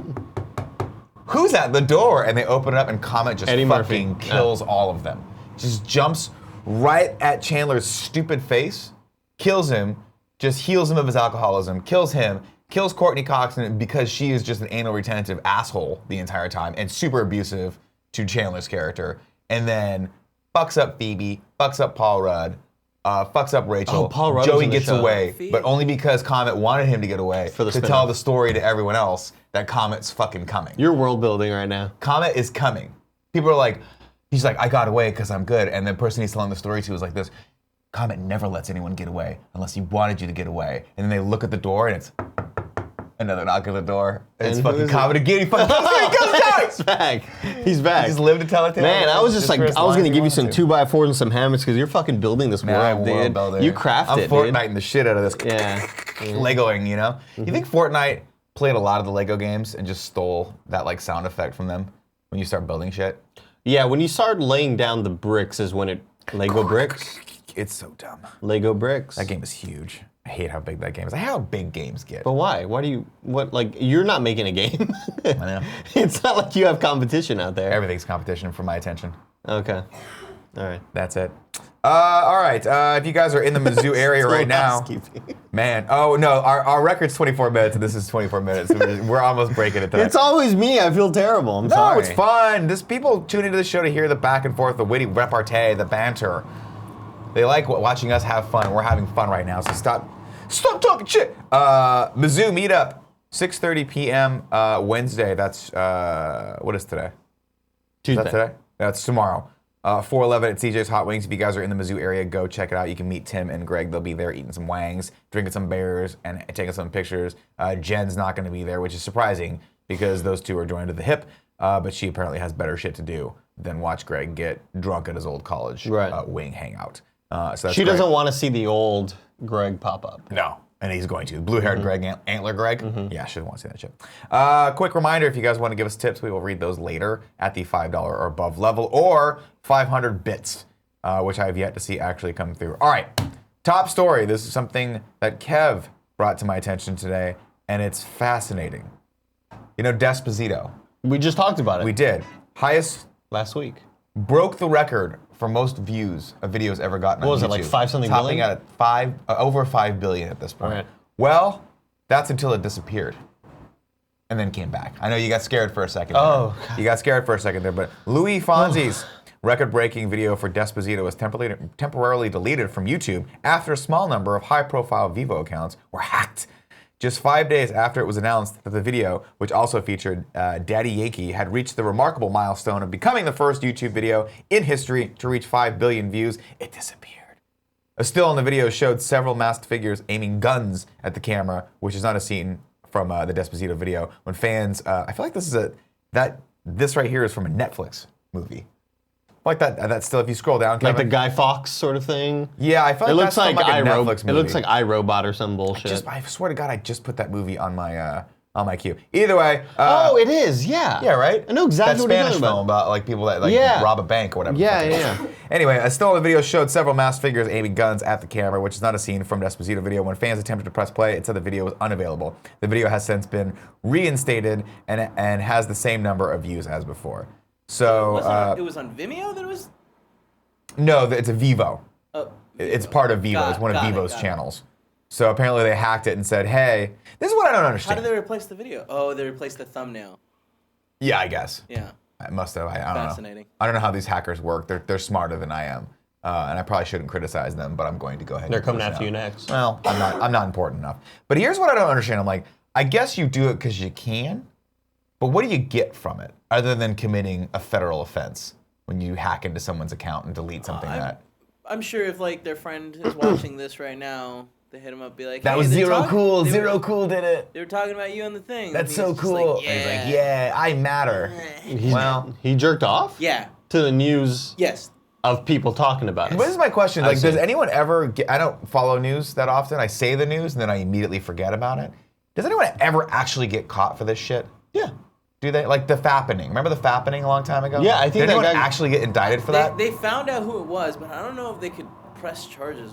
Speaker 2: who's at the door? And they open it up and Comet just
Speaker 1: Eddie
Speaker 2: fucking
Speaker 1: Murphy.
Speaker 2: kills all of them. Just jumps right at Chandler's stupid face, kills him, just heals him of his alcoholism, kills him, kills Courtney Cox because she is just an anal retentive asshole the entire time and super abusive to Chandler's character. And then fucks up Phoebe, fucks up Paul Rudd, fucks up Rachel.
Speaker 1: Oh, Paul Rudd was
Speaker 2: Joey
Speaker 1: in the
Speaker 2: gets
Speaker 1: show.
Speaker 2: away,
Speaker 3: Phoebe.
Speaker 2: but only because Comet wanted him to get away
Speaker 1: For the
Speaker 2: to
Speaker 1: spin-off.
Speaker 2: tell the story to everyone else that Comet's fucking coming.
Speaker 1: You're world building right now.
Speaker 2: Comet is coming. People are like, he's like, I got away because I'm good. And the person he's telling the story to is like this, Comet never lets anyone get away unless he wanted you to get away. And then they look at the door and it's another knock at the door. It's
Speaker 1: And who
Speaker 2: fucking
Speaker 1: is
Speaker 2: Comet
Speaker 1: it?
Speaker 2: again. He fucking
Speaker 1: He's back. He's back.
Speaker 2: He just lived to tell it.
Speaker 1: Man, I was just like,
Speaker 2: for
Speaker 1: I was
Speaker 2: as long
Speaker 1: gonna
Speaker 2: as he
Speaker 1: give you some
Speaker 2: wanted to.
Speaker 1: 2x4s and some hammers because you're fucking building this
Speaker 2: Man, I'm
Speaker 1: world,
Speaker 2: world
Speaker 1: dude.
Speaker 2: builder.
Speaker 1: You craft
Speaker 2: I'm
Speaker 1: it,
Speaker 2: Fortnite the shit out of this.
Speaker 1: Yeah.
Speaker 2: Legoing, you know? You think Fortnite played a lot of the Lego games and just stole that like sound effect from them when you start building shit?
Speaker 1: Yeah, when you start laying down the bricks is when it Lego bricks.
Speaker 2: It's so dumb.
Speaker 1: Lego bricks.
Speaker 2: That game is huge. I hate how big that game is. I hate how big games get.
Speaker 1: But why? Why do you? What? Like you're not making a game.
Speaker 2: I know.
Speaker 1: It's not like you have competition out there.
Speaker 2: Everything's competition for my attention.
Speaker 1: Okay. All right.
Speaker 2: That's it. All right. If you guys are in the Mizzou area right now,
Speaker 1: Housekeeping.
Speaker 2: man. Oh no, our record's 24 minutes, and this is 24 minutes. So we're almost breaking it tonight.
Speaker 1: It's always me. I feel terrible. I'm
Speaker 2: No,
Speaker 1: sorry.
Speaker 2: it's fun. People tune into the show to hear the back and forth, the witty repartee, the banter. They like watching us have fun. We're having fun right now, so stop talking shit. Mizzou meetup, 6:30 p.m. Wednesday. That's what is today?
Speaker 1: Tuesday.
Speaker 2: Is that today? That's tomorrow. 411 at CJ's Hot Wings. If you guys are in the Mizzou area, go check it out. You can meet Tim and Greg. They'll be there eating some wangs, drinking some beers, and taking some pictures. Jen's not going to be there, which is surprising because those two are joined at the hip. But she apparently has better shit to do than watch Greg get drunk at his old college wing hangout. So that's
Speaker 1: She
Speaker 2: great.
Speaker 1: doesn't want to see the old Greg pop up.
Speaker 2: No, and he's going to. Blue-haired Greg, Antler Greg. Yeah, she doesn't want to see that shit. Quick reminder, if you guys want to give us tips, we will read those later at the $5 or above level, or 500 bits, which I have yet to see actually come through. All right, top story. This is something that Kev brought to my attention today, and it's fascinating. You know Despacito?
Speaker 1: We just talked about it
Speaker 2: We did. Highest,
Speaker 1: last week.
Speaker 2: broke the record for most views a video's ever gotten on
Speaker 1: What was
Speaker 2: YouTube.
Speaker 1: it, like 5-something
Speaker 2: Topping
Speaker 1: billion?
Speaker 2: out at over 5 billion at this point.
Speaker 1: Right.
Speaker 2: Well, that's until it disappeared and then came back. I know you got scared for a second.
Speaker 1: Oh,
Speaker 2: there. You got scared for a second there, but Louis Fonzi's record-breaking video for Despacito was temporarily deleted from YouTube after a small number of high-profile Vivo accounts were hacked. Just 5 days after it was announced that the video, which also featured Daddy Yankee, had reached the remarkable milestone of becoming the first YouTube video in history to reach 5 billion views, it disappeared. A still in the video showed several masked figures aiming guns at the camera, which is not a scene from the Despacito video. When fans, I feel like this right here is from a Netflix movie. Like that still, if you scroll down,
Speaker 1: Like
Speaker 2: Kevin.
Speaker 1: the Guy Fawkes sort of thing.
Speaker 2: Yeah, I felt
Speaker 1: It
Speaker 2: like
Speaker 1: looks
Speaker 2: that's
Speaker 1: like
Speaker 2: from, like a Netflix movie.
Speaker 1: It looks like iRobot or some bullshit.
Speaker 2: I swear to God, I just put that movie on my queue. Either way.
Speaker 1: Oh, it is. Yeah.
Speaker 2: Yeah, right?
Speaker 1: I know exactly
Speaker 2: that
Speaker 1: what you're
Speaker 2: Spanish
Speaker 1: talking
Speaker 2: film about like people that like
Speaker 1: Yeah.
Speaker 2: rob a bank or whatever.
Speaker 1: Yeah.
Speaker 2: Anyway, a still in the video showed several masked figures aiming guns at the camera, which is not a scene from Despacito video. When fans attempted to press play, it said the video was unavailable. The video has since been reinstated and has the same number of views as before. So
Speaker 3: It was on Vimeo that it was.
Speaker 2: no, it's a Vivo.
Speaker 3: Oh,
Speaker 2: It's part of Vivo. It's one of Vivo's
Speaker 3: got it.
Speaker 2: channels. So apparently they hacked it and said, "Hey, this is what I don't
Speaker 3: How
Speaker 2: understand."
Speaker 3: did they replace the video? Oh, they replaced the thumbnail.
Speaker 2: Yeah, I guess.
Speaker 3: Yeah.
Speaker 2: I must have. I don't know.
Speaker 3: Fascinating.
Speaker 2: I don't know how these hackers work. They're smarter than I am, and I probably shouldn't criticize them. But I'm going to go ahead.
Speaker 1: They're
Speaker 2: and
Speaker 1: coming
Speaker 2: close
Speaker 1: after
Speaker 2: it
Speaker 1: you
Speaker 2: out.
Speaker 1: next.
Speaker 2: Well, I'm not important enough. But here's what I don't understand. I'm like, I guess you do it because you can, but what do you get from it other than committing a federal offense when you hack into someone's account and delete something that?
Speaker 3: I'm sure if like their friend is watching this right now, they hit him up, be like,
Speaker 2: That
Speaker 3: hey,
Speaker 2: was
Speaker 3: they're
Speaker 2: Zero
Speaker 3: talk-
Speaker 2: Cool.
Speaker 3: they were-
Speaker 2: Zero Cool did it.
Speaker 3: They were talking about you on the thing.
Speaker 2: That's
Speaker 3: And
Speaker 2: so
Speaker 3: he's just
Speaker 2: cool.
Speaker 3: Like,
Speaker 2: And he's like, yeah, I matter. Well,
Speaker 1: He jerked off?
Speaker 3: Yeah.
Speaker 1: To the news
Speaker 3: Yes.
Speaker 1: of people talking about it.
Speaker 2: But this is my question.
Speaker 1: I
Speaker 2: Like, does
Speaker 1: see.
Speaker 2: anyone ever get, I don't follow news that often. I say the news and then I immediately forget about it. Does anyone ever actually get caught for this shit?
Speaker 1: Yeah.
Speaker 2: Do they? Like the fappening. Remember the fappening a long time ago?
Speaker 1: Yeah, I think
Speaker 2: Did
Speaker 1: that
Speaker 2: anyone
Speaker 1: guy-
Speaker 2: actually get indicted for that?
Speaker 3: They found out who it was, but I don't know if they could press charges.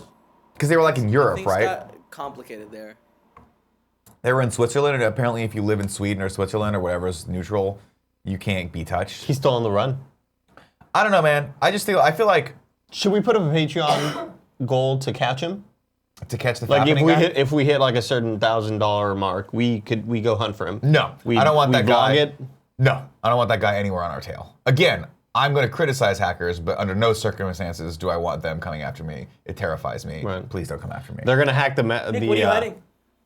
Speaker 2: Because they were like in Europe,
Speaker 3: Things
Speaker 2: right?
Speaker 3: got complicated there.
Speaker 2: They were in Switzerland, and apparently if you live in Sweden or Switzerland or whatever's neutral, you can't be touched.
Speaker 1: He's still on the run.
Speaker 2: I don't know, man. I feel like
Speaker 1: Should we put up a Patreon goal to catch him?
Speaker 2: to catch the
Speaker 1: Like
Speaker 2: fappening guy.
Speaker 1: if we hit like a certain $1,000 mark, we go hunt for him.
Speaker 2: No,
Speaker 1: we,
Speaker 2: I don't want
Speaker 1: we
Speaker 2: that
Speaker 1: vlog
Speaker 2: guy.
Speaker 1: It.
Speaker 2: No, I don't want that guy anywhere on our tail. Again, I'm going to criticize hackers, but under no circumstances do I want them coming after me. It terrifies me.
Speaker 1: Right.
Speaker 2: Please don't come after me.
Speaker 1: They're gonna hack
Speaker 3: Nick, what are you hiding?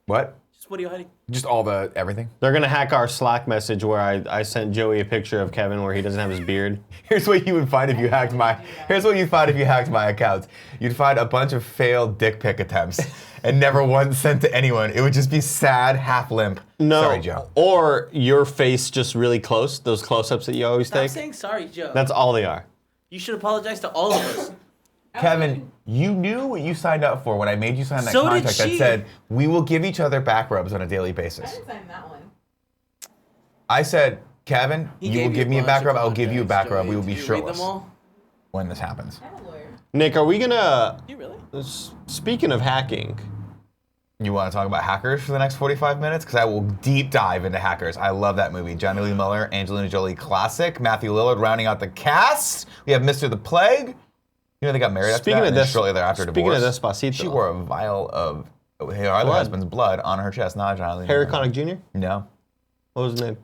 Speaker 2: What?
Speaker 3: Just what are you hiding?
Speaker 2: Just all the everything.
Speaker 1: They're gonna hack our Slack message where I sent Joey a picture of Kevin where he doesn't have his beard.
Speaker 2: Here's what you would find if you hacked my. Here's what you'd find if you hacked my accounts. You'd find a bunch of failed dick pic attempts, and never one sent to anyone. It would just be sad, half limp.
Speaker 1: No.
Speaker 2: Sorry, Joe.
Speaker 1: Or your face just really close, those close-ups that you always
Speaker 3: Stop
Speaker 1: take.
Speaker 3: saying sorry, Joe.
Speaker 1: That's all they are.
Speaker 3: You should apologize to all of us.
Speaker 2: Kevin, you knew what you signed up for when I made you sign that
Speaker 3: So did
Speaker 2: contract that
Speaker 3: she.
Speaker 2: said we will give each other back rubs on a daily
Speaker 4: I
Speaker 2: basis.
Speaker 4: didn't sign that one.
Speaker 2: I said,
Speaker 3: He
Speaker 2: you
Speaker 3: gave
Speaker 2: will
Speaker 3: you
Speaker 2: give
Speaker 3: a
Speaker 2: me a
Speaker 3: bunch
Speaker 2: back
Speaker 3: of
Speaker 2: rub, I'll give you a back
Speaker 3: contracts,
Speaker 2: rub. We will
Speaker 3: Joey.
Speaker 2: be
Speaker 3: Did you read
Speaker 2: shirtless
Speaker 3: them all?
Speaker 2: when this happens.
Speaker 4: I'm a lawyer.
Speaker 1: Nick, are we gonna?
Speaker 3: You really?
Speaker 1: Speaking of hacking,
Speaker 2: You want to talk about hackers for the next 45 minutes? Because I will deep dive into hackers. I love that movie. Johnny Lee Miller, Angelina Jolie classic, Matthew Lillard rounding out the cast. We have Mr. the Plague. You know they got married after
Speaker 1: Speaking
Speaker 2: that,
Speaker 1: of
Speaker 2: and then
Speaker 1: this-
Speaker 2: shortly thereafter
Speaker 1: speaking of
Speaker 2: divorced.
Speaker 1: Despacito.
Speaker 2: She wore a vial of her other
Speaker 1: Blood.
Speaker 2: husband's blood on her chest, not Johnny Lee
Speaker 1: Harry
Speaker 2: Miller.
Speaker 1: Connick Jr.
Speaker 2: No,
Speaker 1: What was his name?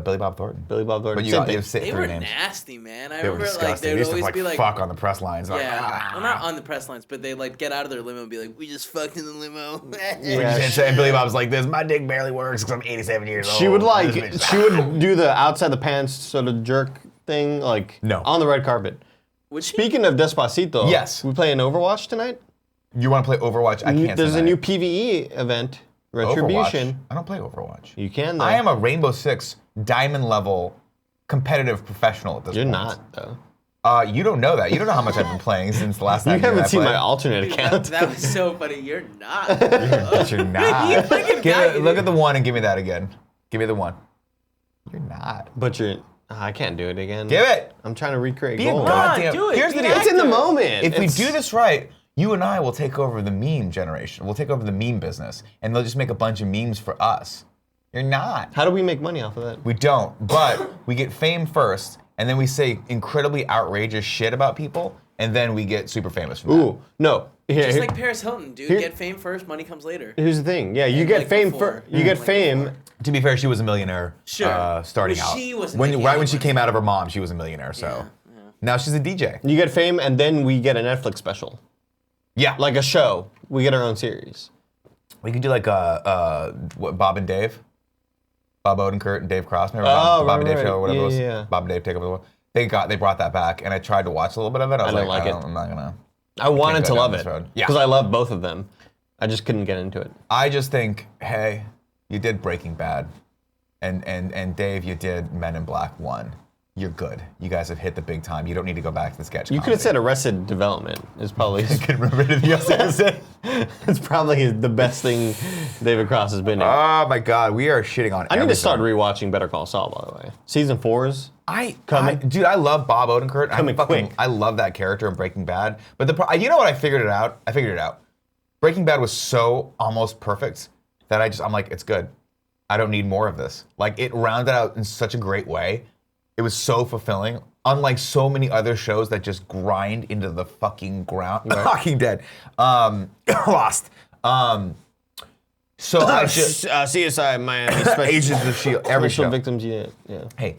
Speaker 2: Billy Bob Thornton.
Speaker 1: Billy Bob Thornton.
Speaker 2: But you
Speaker 1: Same
Speaker 2: got
Speaker 1: thing.
Speaker 2: you have
Speaker 3: They
Speaker 2: three
Speaker 3: were
Speaker 2: names.
Speaker 3: nasty, man. I
Speaker 2: They were
Speaker 3: remember like
Speaker 2: disgusting.
Speaker 3: they
Speaker 2: They
Speaker 3: would
Speaker 2: used to
Speaker 3: always
Speaker 2: like
Speaker 3: be like,
Speaker 2: fuck on the press lines. Like,
Speaker 3: yeah, well, not on the press lines, but they like get out of their limo and be like, we just fucked in the limo.
Speaker 1: Yeah,
Speaker 2: And Billy Bob's like this. My dick barely works because I'm 87 years old.
Speaker 1: She would like
Speaker 2: This bitch
Speaker 1: she would do the outside the pants sort of jerk thing like
Speaker 2: No.
Speaker 1: on the red carpet.
Speaker 3: Would she?
Speaker 1: Speaking of Despacito,
Speaker 2: Yes.
Speaker 1: we play an Overwatch tonight.
Speaker 2: You want to play Overwatch? I can't.
Speaker 1: There's a
Speaker 2: tonight.
Speaker 1: new PVE event, Retribution.
Speaker 2: Overwatch. I don't play Overwatch.
Speaker 1: You can though.
Speaker 2: I am a Rainbow Six diamond level competitive professional at this
Speaker 1: You're
Speaker 2: point.
Speaker 1: not though.
Speaker 2: You don't know that. You don't know how much I've been playing since the last time.
Speaker 1: You haven't
Speaker 2: I
Speaker 1: seen
Speaker 2: played.
Speaker 1: my alternate account.
Speaker 3: That was so funny. You're not.
Speaker 2: But you're not.
Speaker 3: You fucking
Speaker 2: Give
Speaker 3: got
Speaker 2: it,
Speaker 3: you,
Speaker 2: look
Speaker 3: dude.
Speaker 2: at the one and give me that again. Give me the one. You're not.
Speaker 1: But you're. I can't do it again.
Speaker 2: Give it.
Speaker 1: I'm trying to recreate
Speaker 2: Be a
Speaker 1: gold.
Speaker 2: goddamn.
Speaker 3: do it.
Speaker 2: Here's
Speaker 3: Be
Speaker 2: the
Speaker 3: an
Speaker 2: deal.
Speaker 1: It's in the
Speaker 3: actor.
Speaker 1: moment.
Speaker 2: If we
Speaker 1: It's-
Speaker 2: do this right, you and I will take over the meme generation. We'll take over the meme business, and they'll just make a bunch of memes for us. You're not.
Speaker 1: How do we make money off of that?
Speaker 2: We don't, but we get fame first, and then we say incredibly outrageous shit about people, and then we get super famous from that.
Speaker 1: Ooh, no.
Speaker 3: Just like Paris Hilton, dude.
Speaker 1: Here-
Speaker 3: Get fame first, money comes later.
Speaker 1: Here's the thing. Yeah, you
Speaker 3: And,
Speaker 1: get
Speaker 3: like,
Speaker 1: fame
Speaker 3: before.
Speaker 1: You get
Speaker 3: Like,
Speaker 1: fame.
Speaker 3: before.
Speaker 2: To be fair, she was a millionaire.
Speaker 3: Sure.
Speaker 2: Starting
Speaker 3: Well,
Speaker 2: out.
Speaker 3: she wasn't
Speaker 2: when
Speaker 3: making
Speaker 2: right
Speaker 3: any
Speaker 2: when she
Speaker 3: money.
Speaker 2: came out of her mom, she was a millionaire. So now she's a DJ.
Speaker 1: You get fame, and then we get a Netflix special,
Speaker 2: Yeah,
Speaker 1: like a show. We get our own series.
Speaker 2: we could do like what, Bob and Dave, Bob Odenkirk and Dave Cross. Remember
Speaker 1: Oh,
Speaker 2: Bob and
Speaker 1: right,
Speaker 2: Dave show or whatever
Speaker 1: yeah,
Speaker 2: it was?
Speaker 1: yeah.
Speaker 2: Bob and Dave take over the world. They brought that back, and I tried to watch a little bit of it. I was
Speaker 1: didn't
Speaker 2: like,
Speaker 1: like it.
Speaker 2: I'm not gonna.
Speaker 1: I wanted
Speaker 2: go
Speaker 1: to
Speaker 2: down
Speaker 1: love
Speaker 2: this
Speaker 1: it
Speaker 2: road. Yeah.
Speaker 1: because I love both of them. I just couldn't get into it.
Speaker 2: I just think, hey, you did Breaking Bad, and Dave, you did Men in Black 1. you're good. You guys have hit the big time. You don't need to go back to the sketch.
Speaker 1: You could have said Arrested Development is probably.
Speaker 2: I couldn't remember anything else I could say.
Speaker 1: It's probably the best thing David Cross has been in.
Speaker 2: Oh my God, we are shitting on.
Speaker 1: I need to start rewatching Better Call Saul, by the way. Season 4 is
Speaker 2: dude, I love Bob Odenkirk.
Speaker 1: Quick.
Speaker 2: I love that character in Breaking Bad. But you know what? I figured it out. Breaking Bad was so almost perfect that I'm like, it's good. I don't need more of this. Like, it rounded out in such a great way. It was so fulfilling. Unlike so many other shows that just grind into the fucking ground.
Speaker 1: Right.
Speaker 2: Fucking Dead. Lost. So I just
Speaker 1: CSI Miami.
Speaker 2: Agents of S.H.I.E.L.D. every
Speaker 1: Special
Speaker 2: show.
Speaker 1: Victims Unit. Yeah.
Speaker 2: Hey,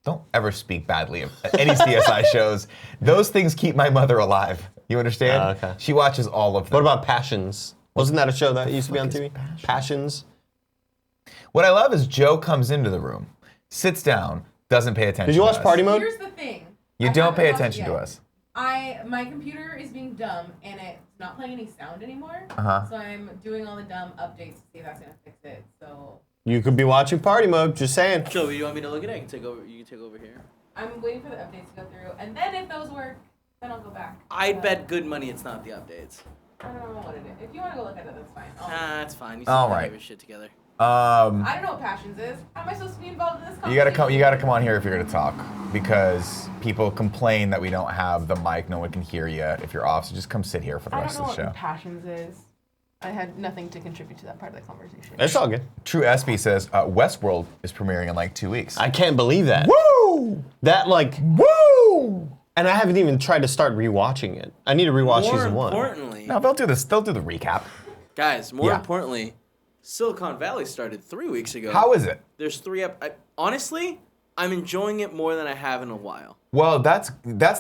Speaker 2: don't ever speak badly of any CSI shows. Those things keep my mother alive. You understand?
Speaker 1: Okay.
Speaker 2: She watches all of them.
Speaker 1: What about Passions? Wasn't that a show that used to be on TV? Passions.
Speaker 2: What I love is Joe comes into the room, sits down, doesn't pay attention.
Speaker 1: Did you watch
Speaker 2: to us.
Speaker 1: Party Mode?
Speaker 6: Here's the thing.
Speaker 2: You
Speaker 6: I
Speaker 2: don't
Speaker 6: haven't
Speaker 2: pay
Speaker 6: watched it
Speaker 2: attention to
Speaker 6: yet.
Speaker 2: us.
Speaker 6: My computer is being dumb and it's not playing any sound anymore.
Speaker 2: Uh-huh.
Speaker 6: So I'm doing all the dumb updates to see if that's gonna fix it. So
Speaker 1: You could be watching Party Mode. Just saying.
Speaker 3: Joe, you want me to look at it? I can take over. You can take over here.
Speaker 6: I'm waiting for the updates to go through, and then if those work, then I'll go back.
Speaker 3: I bet good money it's not the updates.
Speaker 6: I don't know what it is. If you want to go look at it, that's fine.
Speaker 3: That's fine. You still
Speaker 2: All
Speaker 3: gotta
Speaker 2: right.
Speaker 3: get your shit together.
Speaker 6: I don't know what passions is. How am I supposed to be involved in this conversation?
Speaker 2: You gotta come on here if you're gonna talk, because people complain that we don't have the mic, no one can hear you if you're off. So just come sit here for the
Speaker 6: I
Speaker 2: rest
Speaker 6: don't know
Speaker 2: of the show.
Speaker 6: what passions is. I had nothing to contribute to that part of the conversation.
Speaker 1: It's all good.
Speaker 2: True SB says Westworld is premiering in like 2 weeks.
Speaker 1: I can't believe that.
Speaker 2: Woo!
Speaker 1: That like
Speaker 2: Woo!
Speaker 1: and I haven't even tried to start rewatching it. I need to rewatch
Speaker 3: More
Speaker 1: season 1.
Speaker 3: importantly,
Speaker 2: No, they'll do this. They'll do the recap.
Speaker 3: guys. More
Speaker 2: Yeah.
Speaker 3: importantly, Silicon Valley started 3 weeks ago.
Speaker 2: How is it?
Speaker 3: There's 3 honestly, I'm enjoying it more than I have in a while.
Speaker 2: Well, that's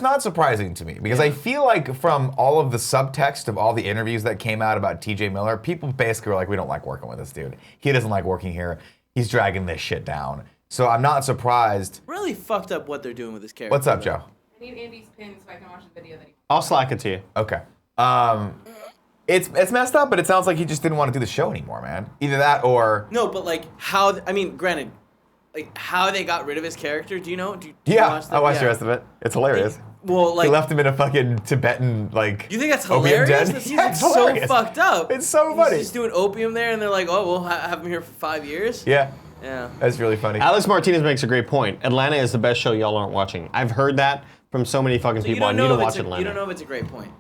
Speaker 2: not surprising to me, because I feel like from all of the subtext of all the interviews that came out about TJ Miller, people basically were like, we don't like working with this dude. He doesn't like working here. He's dragging this shit down. So I'm not surprised.
Speaker 3: Really fucked up what they're doing with this character.
Speaker 2: What's up, Joe?
Speaker 6: I need Andy's pin so I can watch the video that he.
Speaker 1: I'll Slack it to you.
Speaker 2: Okay. It's messed up, but it sounds like he just didn't want to do the show anymore, man. Either that or
Speaker 3: No, but like how? I mean, granted, like how they got rid of his character. Do you know? Do you
Speaker 2: yeah,
Speaker 3: watch that?
Speaker 2: I watched the
Speaker 3: Yeah.
Speaker 2: rest of it. It's hilarious.
Speaker 3: Well, like
Speaker 2: They left him in a fucking Tibetan like.
Speaker 3: you think that's
Speaker 2: opium
Speaker 3: hilarious?
Speaker 2: den?
Speaker 3: That seems
Speaker 2: Yeah,
Speaker 3: like
Speaker 2: it's
Speaker 3: so
Speaker 2: hilarious.
Speaker 3: fucked up.
Speaker 2: It's so funny.
Speaker 3: He's just doing opium there, and they're like, oh, we'll have him here for 5 years.
Speaker 2: Yeah,
Speaker 3: Yeah.
Speaker 2: that's really funny.
Speaker 1: Alex Martinez makes a great point. Atlanta is the best show y'all aren't watching. I've heard that from so many fucking
Speaker 3: So you
Speaker 1: people. I
Speaker 3: don't
Speaker 1: need
Speaker 3: know
Speaker 1: to
Speaker 3: if
Speaker 1: watch
Speaker 3: it's
Speaker 1: Atlanta.
Speaker 3: you don't know if it's a great point.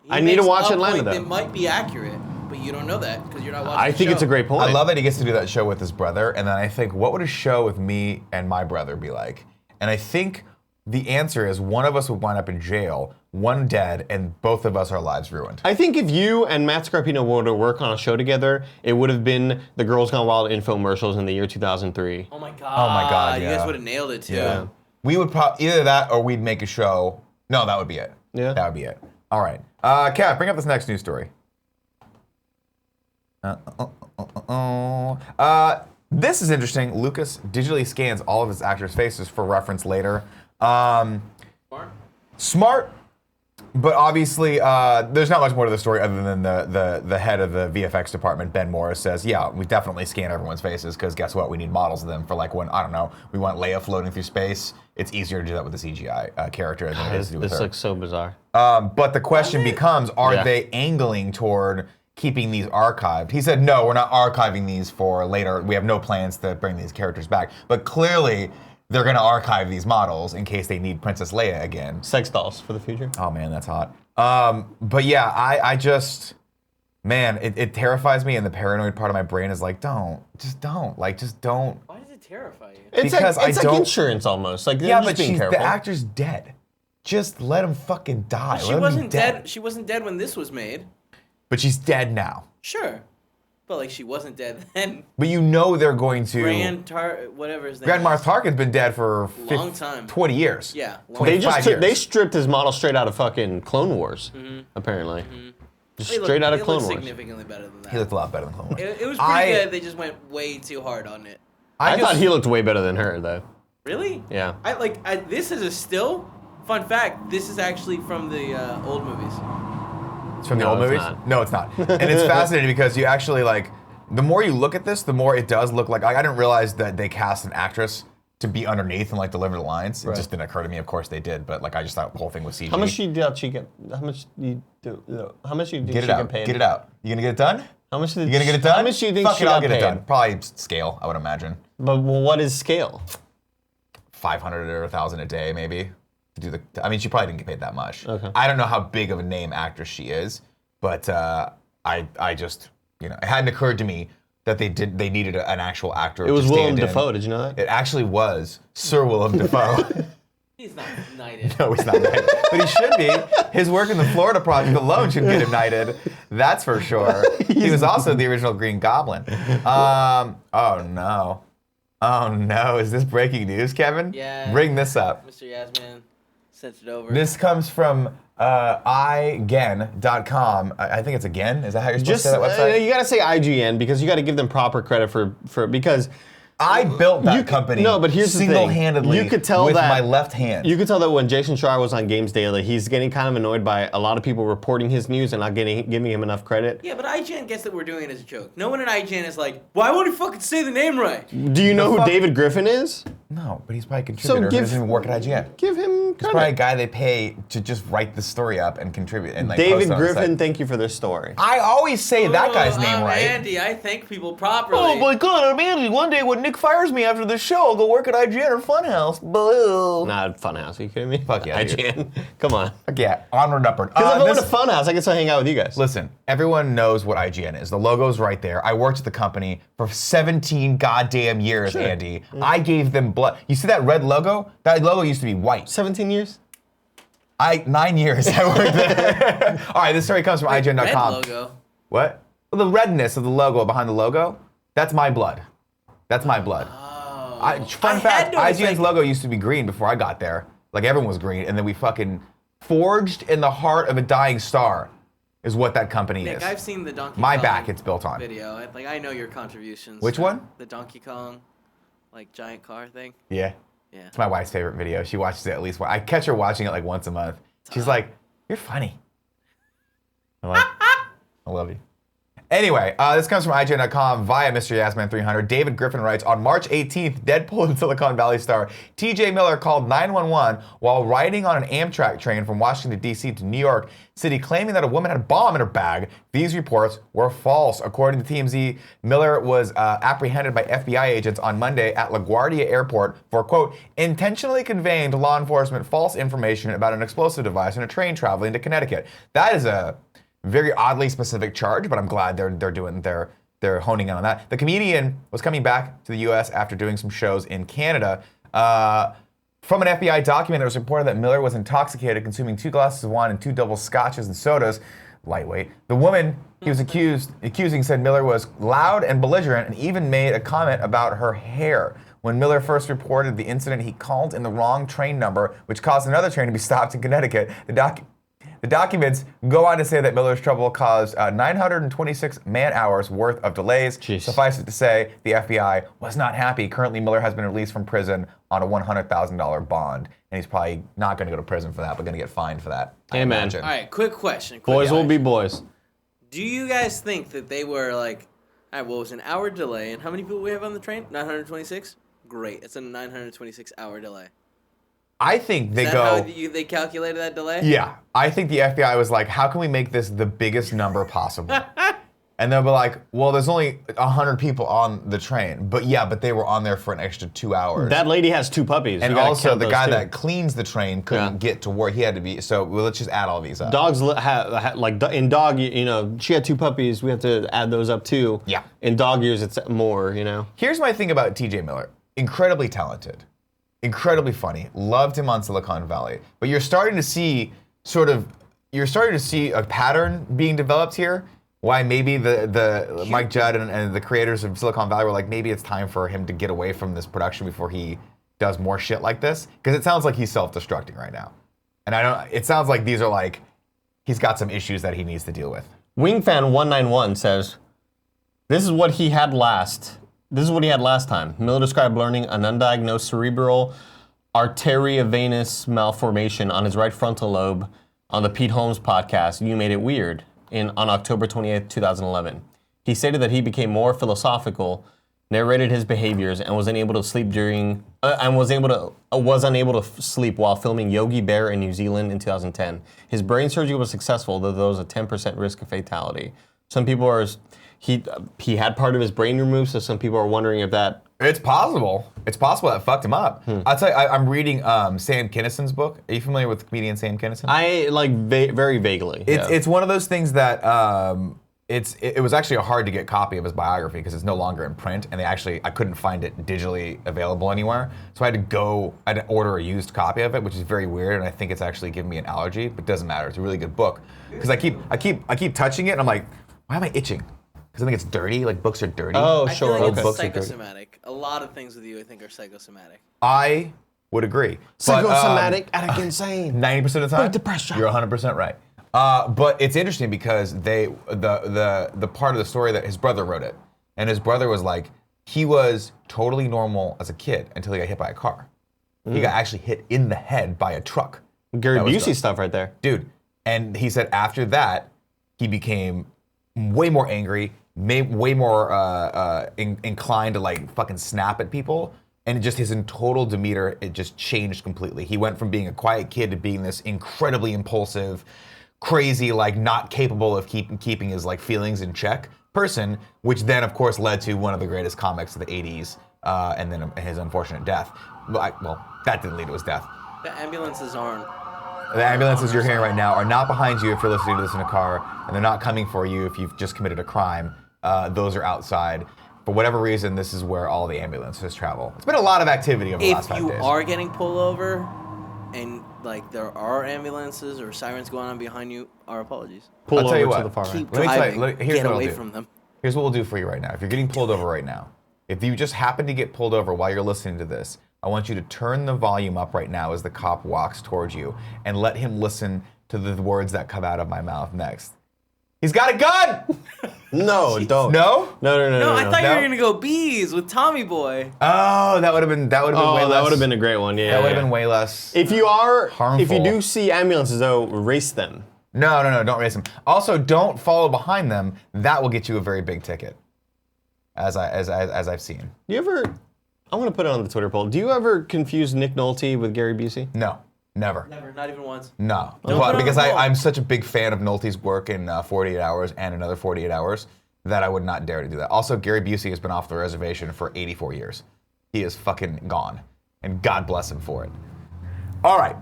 Speaker 3: He
Speaker 1: I need to
Speaker 3: makes
Speaker 1: watch
Speaker 3: a
Speaker 1: Atlanta,
Speaker 3: point
Speaker 1: though.
Speaker 3: that might be accurate, but you don't know that because you're not watching.
Speaker 1: I
Speaker 3: the
Speaker 1: think
Speaker 3: show.
Speaker 1: it's a great point.
Speaker 2: I love that he gets to do that show with his brother, and then I think, what would a show with me and my brother be like? And I think the answer is one of us would wind up in jail, one dead, and both of us our lives ruined.
Speaker 1: I think if you and Matt Scarpino were to work on a show together, it would have been the Girls Gone Wild infomercials in the year 2003.
Speaker 3: Oh my god.
Speaker 2: Oh my God,
Speaker 3: You
Speaker 2: yeah.
Speaker 3: guys would have nailed it too.
Speaker 1: Yeah.
Speaker 2: We would probably either that or we'd make a show. No, that would be it.
Speaker 1: Yeah.
Speaker 2: That would be it. All right. Kat, bring up this next news story. This is interesting. Lucas digitally scans all of his actors' faces for reference later. Smart, but obviously there's not much more to the story other than the head of the VFX department, Ben Morris, says, yeah, we definitely scan everyone's faces because guess what? We need models of them for like when, I don't know, we want Leia floating through space. It's easier to do that with a CGI character than it is to do with
Speaker 1: This
Speaker 2: her.
Speaker 1: looks so bizarre.
Speaker 2: But the question becomes, are
Speaker 1: Yeah.
Speaker 2: they angling toward keeping these archived? He said, no, we're not archiving these for later. We have no plans to bring these characters back. But clearly, they're going to archive these models in case they need Princess Leia again.
Speaker 1: Sex dolls for the future.
Speaker 2: Oh, man, that's hot. But yeah, I just, man, it terrifies me, and the paranoid part of my brain is like, don't. Like, just don't.
Speaker 3: Why does it terrify you?
Speaker 1: It's
Speaker 2: Because
Speaker 1: like, it's
Speaker 2: I
Speaker 1: like
Speaker 2: don't-
Speaker 1: insurance almost. Like they're
Speaker 2: Yeah,
Speaker 1: just
Speaker 2: but
Speaker 1: being careful.
Speaker 2: the actor's dead. Just let him fucking die.
Speaker 3: She
Speaker 2: Let him be
Speaker 3: wasn't dead. She wasn't dead when this was made.
Speaker 2: But she's dead now.
Speaker 3: Sure, but like she wasn't dead then.
Speaker 2: But you know they're going to.
Speaker 3: Whatever his name.
Speaker 2: Grand Moff
Speaker 3: is.
Speaker 2: Tarkin's been dead for
Speaker 3: Long time.
Speaker 2: 20 years.
Speaker 3: Yeah.
Speaker 1: They
Speaker 2: 25
Speaker 1: just
Speaker 2: years.
Speaker 1: they stripped his model straight out of fucking Clone Wars, apparently. Just
Speaker 3: They look-
Speaker 1: straight out of
Speaker 3: they
Speaker 1: Clone
Speaker 3: look
Speaker 1: Wars.
Speaker 3: significantly better than that.
Speaker 2: He looked a lot better than Clone Wars.
Speaker 3: It was pretty good. They just went way too hard on it.
Speaker 1: I thought he looked way better than her, though.
Speaker 3: Really?
Speaker 1: Yeah.
Speaker 3: This is a still. Fun fact: this is actually from the old movies.
Speaker 2: It's from the
Speaker 1: No,
Speaker 2: old
Speaker 1: it's
Speaker 2: movies?
Speaker 1: not.
Speaker 2: No, it's not. And it's fascinating because you actually, like, the more you look at this, the more it does look like. I didn't realize that they cast an actress to be underneath and like deliver the lines. It just didn't occur to me. Of course they did, but like I just thought the whole thing was CG.
Speaker 1: How much did she get? How much do you do? How much did she get paid?
Speaker 2: Get it out. You gonna get it done?
Speaker 1: How much did
Speaker 2: you gonna get it done?
Speaker 1: How much do you think
Speaker 2: Fuck
Speaker 1: she
Speaker 2: it,
Speaker 1: got
Speaker 2: I'll get
Speaker 1: paid?
Speaker 2: it done. Probably scale, I would imagine.
Speaker 1: But what is scale?
Speaker 2: 500 or 1,000 a day, maybe. To do the. I mean, she probably didn't get paid that much.
Speaker 1: Okay.
Speaker 2: I don't know how big of a name actress she is, but I just it hadn't occurred to me that they needed an actual actor.
Speaker 1: It was
Speaker 2: to
Speaker 1: Willem
Speaker 2: stand in.
Speaker 1: Dafoe. Did you know that?
Speaker 2: It actually was Sir Willem Dafoe.
Speaker 3: He's not knighted.
Speaker 2: No, he's not knighted. But he should be. His work in the Florida Project alone should get him knighted. That's for sure. He was also the original Green Goblin. Oh no. Oh no. Is this breaking news, Kevin?
Speaker 3: Yeah.
Speaker 2: Bring this up.
Speaker 3: Mr. Yasman sent it over.
Speaker 2: This comes from igen.com. I think it's again. Is that how you're supposed to say that website?
Speaker 1: You gotta say IGN because you gotta give them proper credit for because
Speaker 2: I built that company.
Speaker 1: No, but here's the thing.
Speaker 2: single-handedly
Speaker 1: You could tell
Speaker 2: with
Speaker 1: that-
Speaker 2: my left hand.
Speaker 1: You could tell that when Jason Schreier was on Games Daily, he's getting kind of annoyed by a lot of people reporting his news and not giving him enough credit.
Speaker 3: Yeah, but IGN gets that we're doing it as a joke. No one at IGN is like, why won't he fucking say the name right?
Speaker 1: Do you know who
Speaker 2: fuck-
Speaker 1: David Griffin is?
Speaker 2: No, but he's probably a contributor who doesn't even work at IGN.
Speaker 1: Give him
Speaker 2: He's probably a
Speaker 1: credit.
Speaker 2: guy they pay to just write the story up and contribute and like
Speaker 1: David
Speaker 2: post it on the
Speaker 1: Griffin,
Speaker 2: site.
Speaker 1: thank you for this story.
Speaker 2: I always say that guy's name
Speaker 3: I'm
Speaker 2: right.
Speaker 3: Andy, I thank people properly.
Speaker 2: Oh my god, I'm Andy. One day when Nick fires me after the show, I'll go work at IGN or Funhouse. Boo.
Speaker 1: Not Funhouse, are you kidding me?
Speaker 2: Fuck yeah, dude.
Speaker 1: IGN. Come on.
Speaker 2: Fuck yeah, onward and upward.
Speaker 1: Because if I went to Funhouse, I could still hang out with you guys.
Speaker 2: Listen, everyone knows what IGN is. The logo's right there. I worked at the company for 17 goddamn years,
Speaker 1: Sure.
Speaker 2: Andy. I gave them blood. You see that red logo? That logo used to be white.
Speaker 1: 17 years?
Speaker 2: 9 years I worked there. All right, this story comes from IGN.com.
Speaker 3: Red logo.
Speaker 2: What? Well, the redness of the logo behind the logo, that's my blood. That's my blood. Fun
Speaker 3: I
Speaker 2: fact,
Speaker 3: had to
Speaker 2: IGN's
Speaker 3: think-
Speaker 2: logo used to be green before I got there. Like everyone was green, and then we fucking forged in the heart of a dying star is what that company
Speaker 3: Nick,
Speaker 2: is.
Speaker 3: I've seen the Donkey
Speaker 2: My
Speaker 3: Kong
Speaker 2: back it's built on.
Speaker 3: video. I know your contributions.
Speaker 2: Which one?
Speaker 3: The Donkey Kong, like giant car thing.
Speaker 2: Yeah.
Speaker 3: Yeah.
Speaker 2: It's my wife's favorite video. She watches it at least once. I catch her watching it like once a month. She's like, "You're funny." I'm like, "I love you." Anyway, this comes from IGN.com via Mr. Yasman 300. David Griffin writes, on March 18th, Deadpool and Silicon Valley star TJ Miller called 911 while riding on an Amtrak train from Washington, D.C. to New York City, claiming that a woman had a bomb in her bag. These reports were false. According to TMZ, Miller was apprehended by FBI agents on Monday at LaGuardia Airport for, quote, intentionally conveying to law enforcement false information about an explosive device on a train traveling to Connecticut. That is a very oddly specific charge, but I'm glad they're honing in on that. The comedian was coming back to the U.S. after doing some shows in Canada. From an FBI document, it was reported that Miller was intoxicated, consuming 2 glasses of wine and 2 double scotches and sodas. Lightweight. The woman he was accusing said Miller was loud and belligerent and even made a comment about her hair. When Miller first reported the incident, he called in the wrong train number, which caused another train to be stopped in Connecticut. The documents go on to say that Miller's trouble caused 926 man-hours worth of delays.
Speaker 1: Jeez.
Speaker 2: Suffice it to say, the FBI was not happy. Currently, Miller has been released from prison on a $100,000 bond, and he's probably not going to go to prison for that, but going to get fined for that. I
Speaker 1: Hey, man.
Speaker 2: imagine.
Speaker 3: All right, quick question.
Speaker 1: Boys will be boys.
Speaker 3: Do you guys think that they were like, all right, well, it was an hour delay, and how many people we have on the train? 926? Great, it's a 926-hour delay.
Speaker 2: I think they
Speaker 3: Is that
Speaker 2: go.
Speaker 3: how they calculated that delay?
Speaker 2: Yeah, I think the FBI was like, how can we make this the biggest number possible? And they'll be like, well, there's only 100 people on the train. But they were on there for an extra 2 hours.
Speaker 1: That lady has 2 puppies.
Speaker 2: and
Speaker 1: We gotta
Speaker 2: also,
Speaker 1: count
Speaker 2: the
Speaker 1: those
Speaker 2: guy
Speaker 1: too.
Speaker 2: that cleans the train couldn't get to work. He had to be, let's just add all these up.
Speaker 1: Dogs like in dog, she had 2 puppies. We have to add those up too.
Speaker 2: Yeah.
Speaker 1: In dog years, it's more.
Speaker 2: Here's my thing about TJ Miller. Incredibly talented. Incredibly funny. Loved him on Silicon Valley. But you're starting to see a pattern being developed here. Why maybe the Mike Judd and the creators of Silicon Valley were like, maybe it's time for him to get away from this production before he does more shit like this. Because it sounds like he's self-destructing right now. And it sounds like these are like, he's got some issues that he needs to deal with.
Speaker 1: Wingfan191 says, this is what he had last time. Miller described learning an undiagnosed cerebral arteriovenous malformation on his right frontal lobe on the Pete Holmes podcast, You Made It Weird, on October 28th, 2011. He stated that he became more philosophical narrated his behaviors and was unable to sleep unable to sleep while filming Yogi Bear in New Zealand in 2010. His brain surgery was successful, though there was a 10% risk of fatality. Some people are he had part of his brain removed, so some people are wondering if that.
Speaker 2: It's possible. It's possible that fucked him up. I'll tell you, I'm reading Sam Kinnison's book. Are you familiar with comedian Sam Kinison?
Speaker 1: I like very vaguely.
Speaker 2: It's one of those things that it was actually a hard to get copy of his biography because it's no longer in print, and I couldn't find it digitally available anywhere. So I had to order a used copy of it, which is very weird, and I think it's actually giving me an allergy, but it doesn't matter. It's a really good book because I keep touching it, and I'm like, why am I itching? Because I think it's dirty. Like books are dirty.
Speaker 1: Oh,
Speaker 3: I
Speaker 1: sure.
Speaker 3: feel like
Speaker 1: Okay.
Speaker 3: it's psychosomatic. A lot of things with you, I think, are psychosomatic.
Speaker 2: I would agree.
Speaker 1: Psychosomatic, addict, insane.
Speaker 2: 90% of the time,
Speaker 1: depression.
Speaker 2: You're 100% right. But it's interesting because the part of the story that his brother wrote it, and his brother was like, he was totally normal as a kid until he got hit by a car. He got actually hit in the head by a truck.
Speaker 1: Gary
Speaker 2: That was
Speaker 1: Busey
Speaker 2: done.
Speaker 1: stuff right there.
Speaker 2: Dude. And he said after that, he became way more angry, way more inclined to like fucking snap at people. And just his total demeanor, it just changed completely. He went from being a quiet kid to being this incredibly impulsive, crazy, like not capable of keeping his like feelings in check person, which then of course led to one of the greatest comics of the 80s, and then his unfortunate death. Well, that didn't lead to his death.
Speaker 3: The ambulances aren't.
Speaker 2: The ambulances you're hearing right now are not behind you if you're listening to this in a car, and they're not coming for you if you've just committed a crime. Those are outside. For whatever reason, this is where all the ambulances travel. It's been a lot of activity over the last 5 days.
Speaker 3: If you are getting pulled over, and like there are ambulances or sirens going on behind you, our apologies.
Speaker 1: Pull
Speaker 2: I'll
Speaker 1: over
Speaker 2: tell you
Speaker 1: to
Speaker 2: what.
Speaker 1: the far right.
Speaker 3: Keep
Speaker 2: Let me tell you,
Speaker 3: driving.
Speaker 2: here's
Speaker 3: Get
Speaker 2: what I'll
Speaker 3: away
Speaker 2: do.
Speaker 3: from them.
Speaker 2: Here's what we'll do for you right now. If you're getting pulled over right now, if you just happen to get pulled over while you're listening to this, I want you to turn the volume up right now as the cop walks towards you and let him listen to the words that come out of my mouth next. He's got a gun!
Speaker 1: No, don't.
Speaker 2: No?
Speaker 3: No, I thought you
Speaker 2: No?
Speaker 3: were gonna go bees with Tommy Boy.
Speaker 2: Oh, that would have been way
Speaker 1: Oh,
Speaker 2: less.
Speaker 1: that would have been a great one. Yeah.
Speaker 2: That would have
Speaker 1: yeah.
Speaker 2: been way less.
Speaker 1: If you
Speaker 2: harmful.
Speaker 1: do see ambulances though, race them.
Speaker 2: No, don't race them. Also, don't follow behind them. That will get you a very big ticket, as I've seen.
Speaker 1: Do you ever? I want to put it on the Twitter poll. Do you ever confuse Nick Nolte with Gary Busey?
Speaker 2: No, never.
Speaker 3: Never, not even once.
Speaker 2: No,
Speaker 3: Don't put it on
Speaker 2: because
Speaker 3: the poll.
Speaker 2: I'm such a big fan of Nolte's work in 48 Hours and Another 48 Hours that I would not dare to do that. Also, Gary Busey has been off the reservation for 84 years. He is fucking gone, and God bless him for it. All right,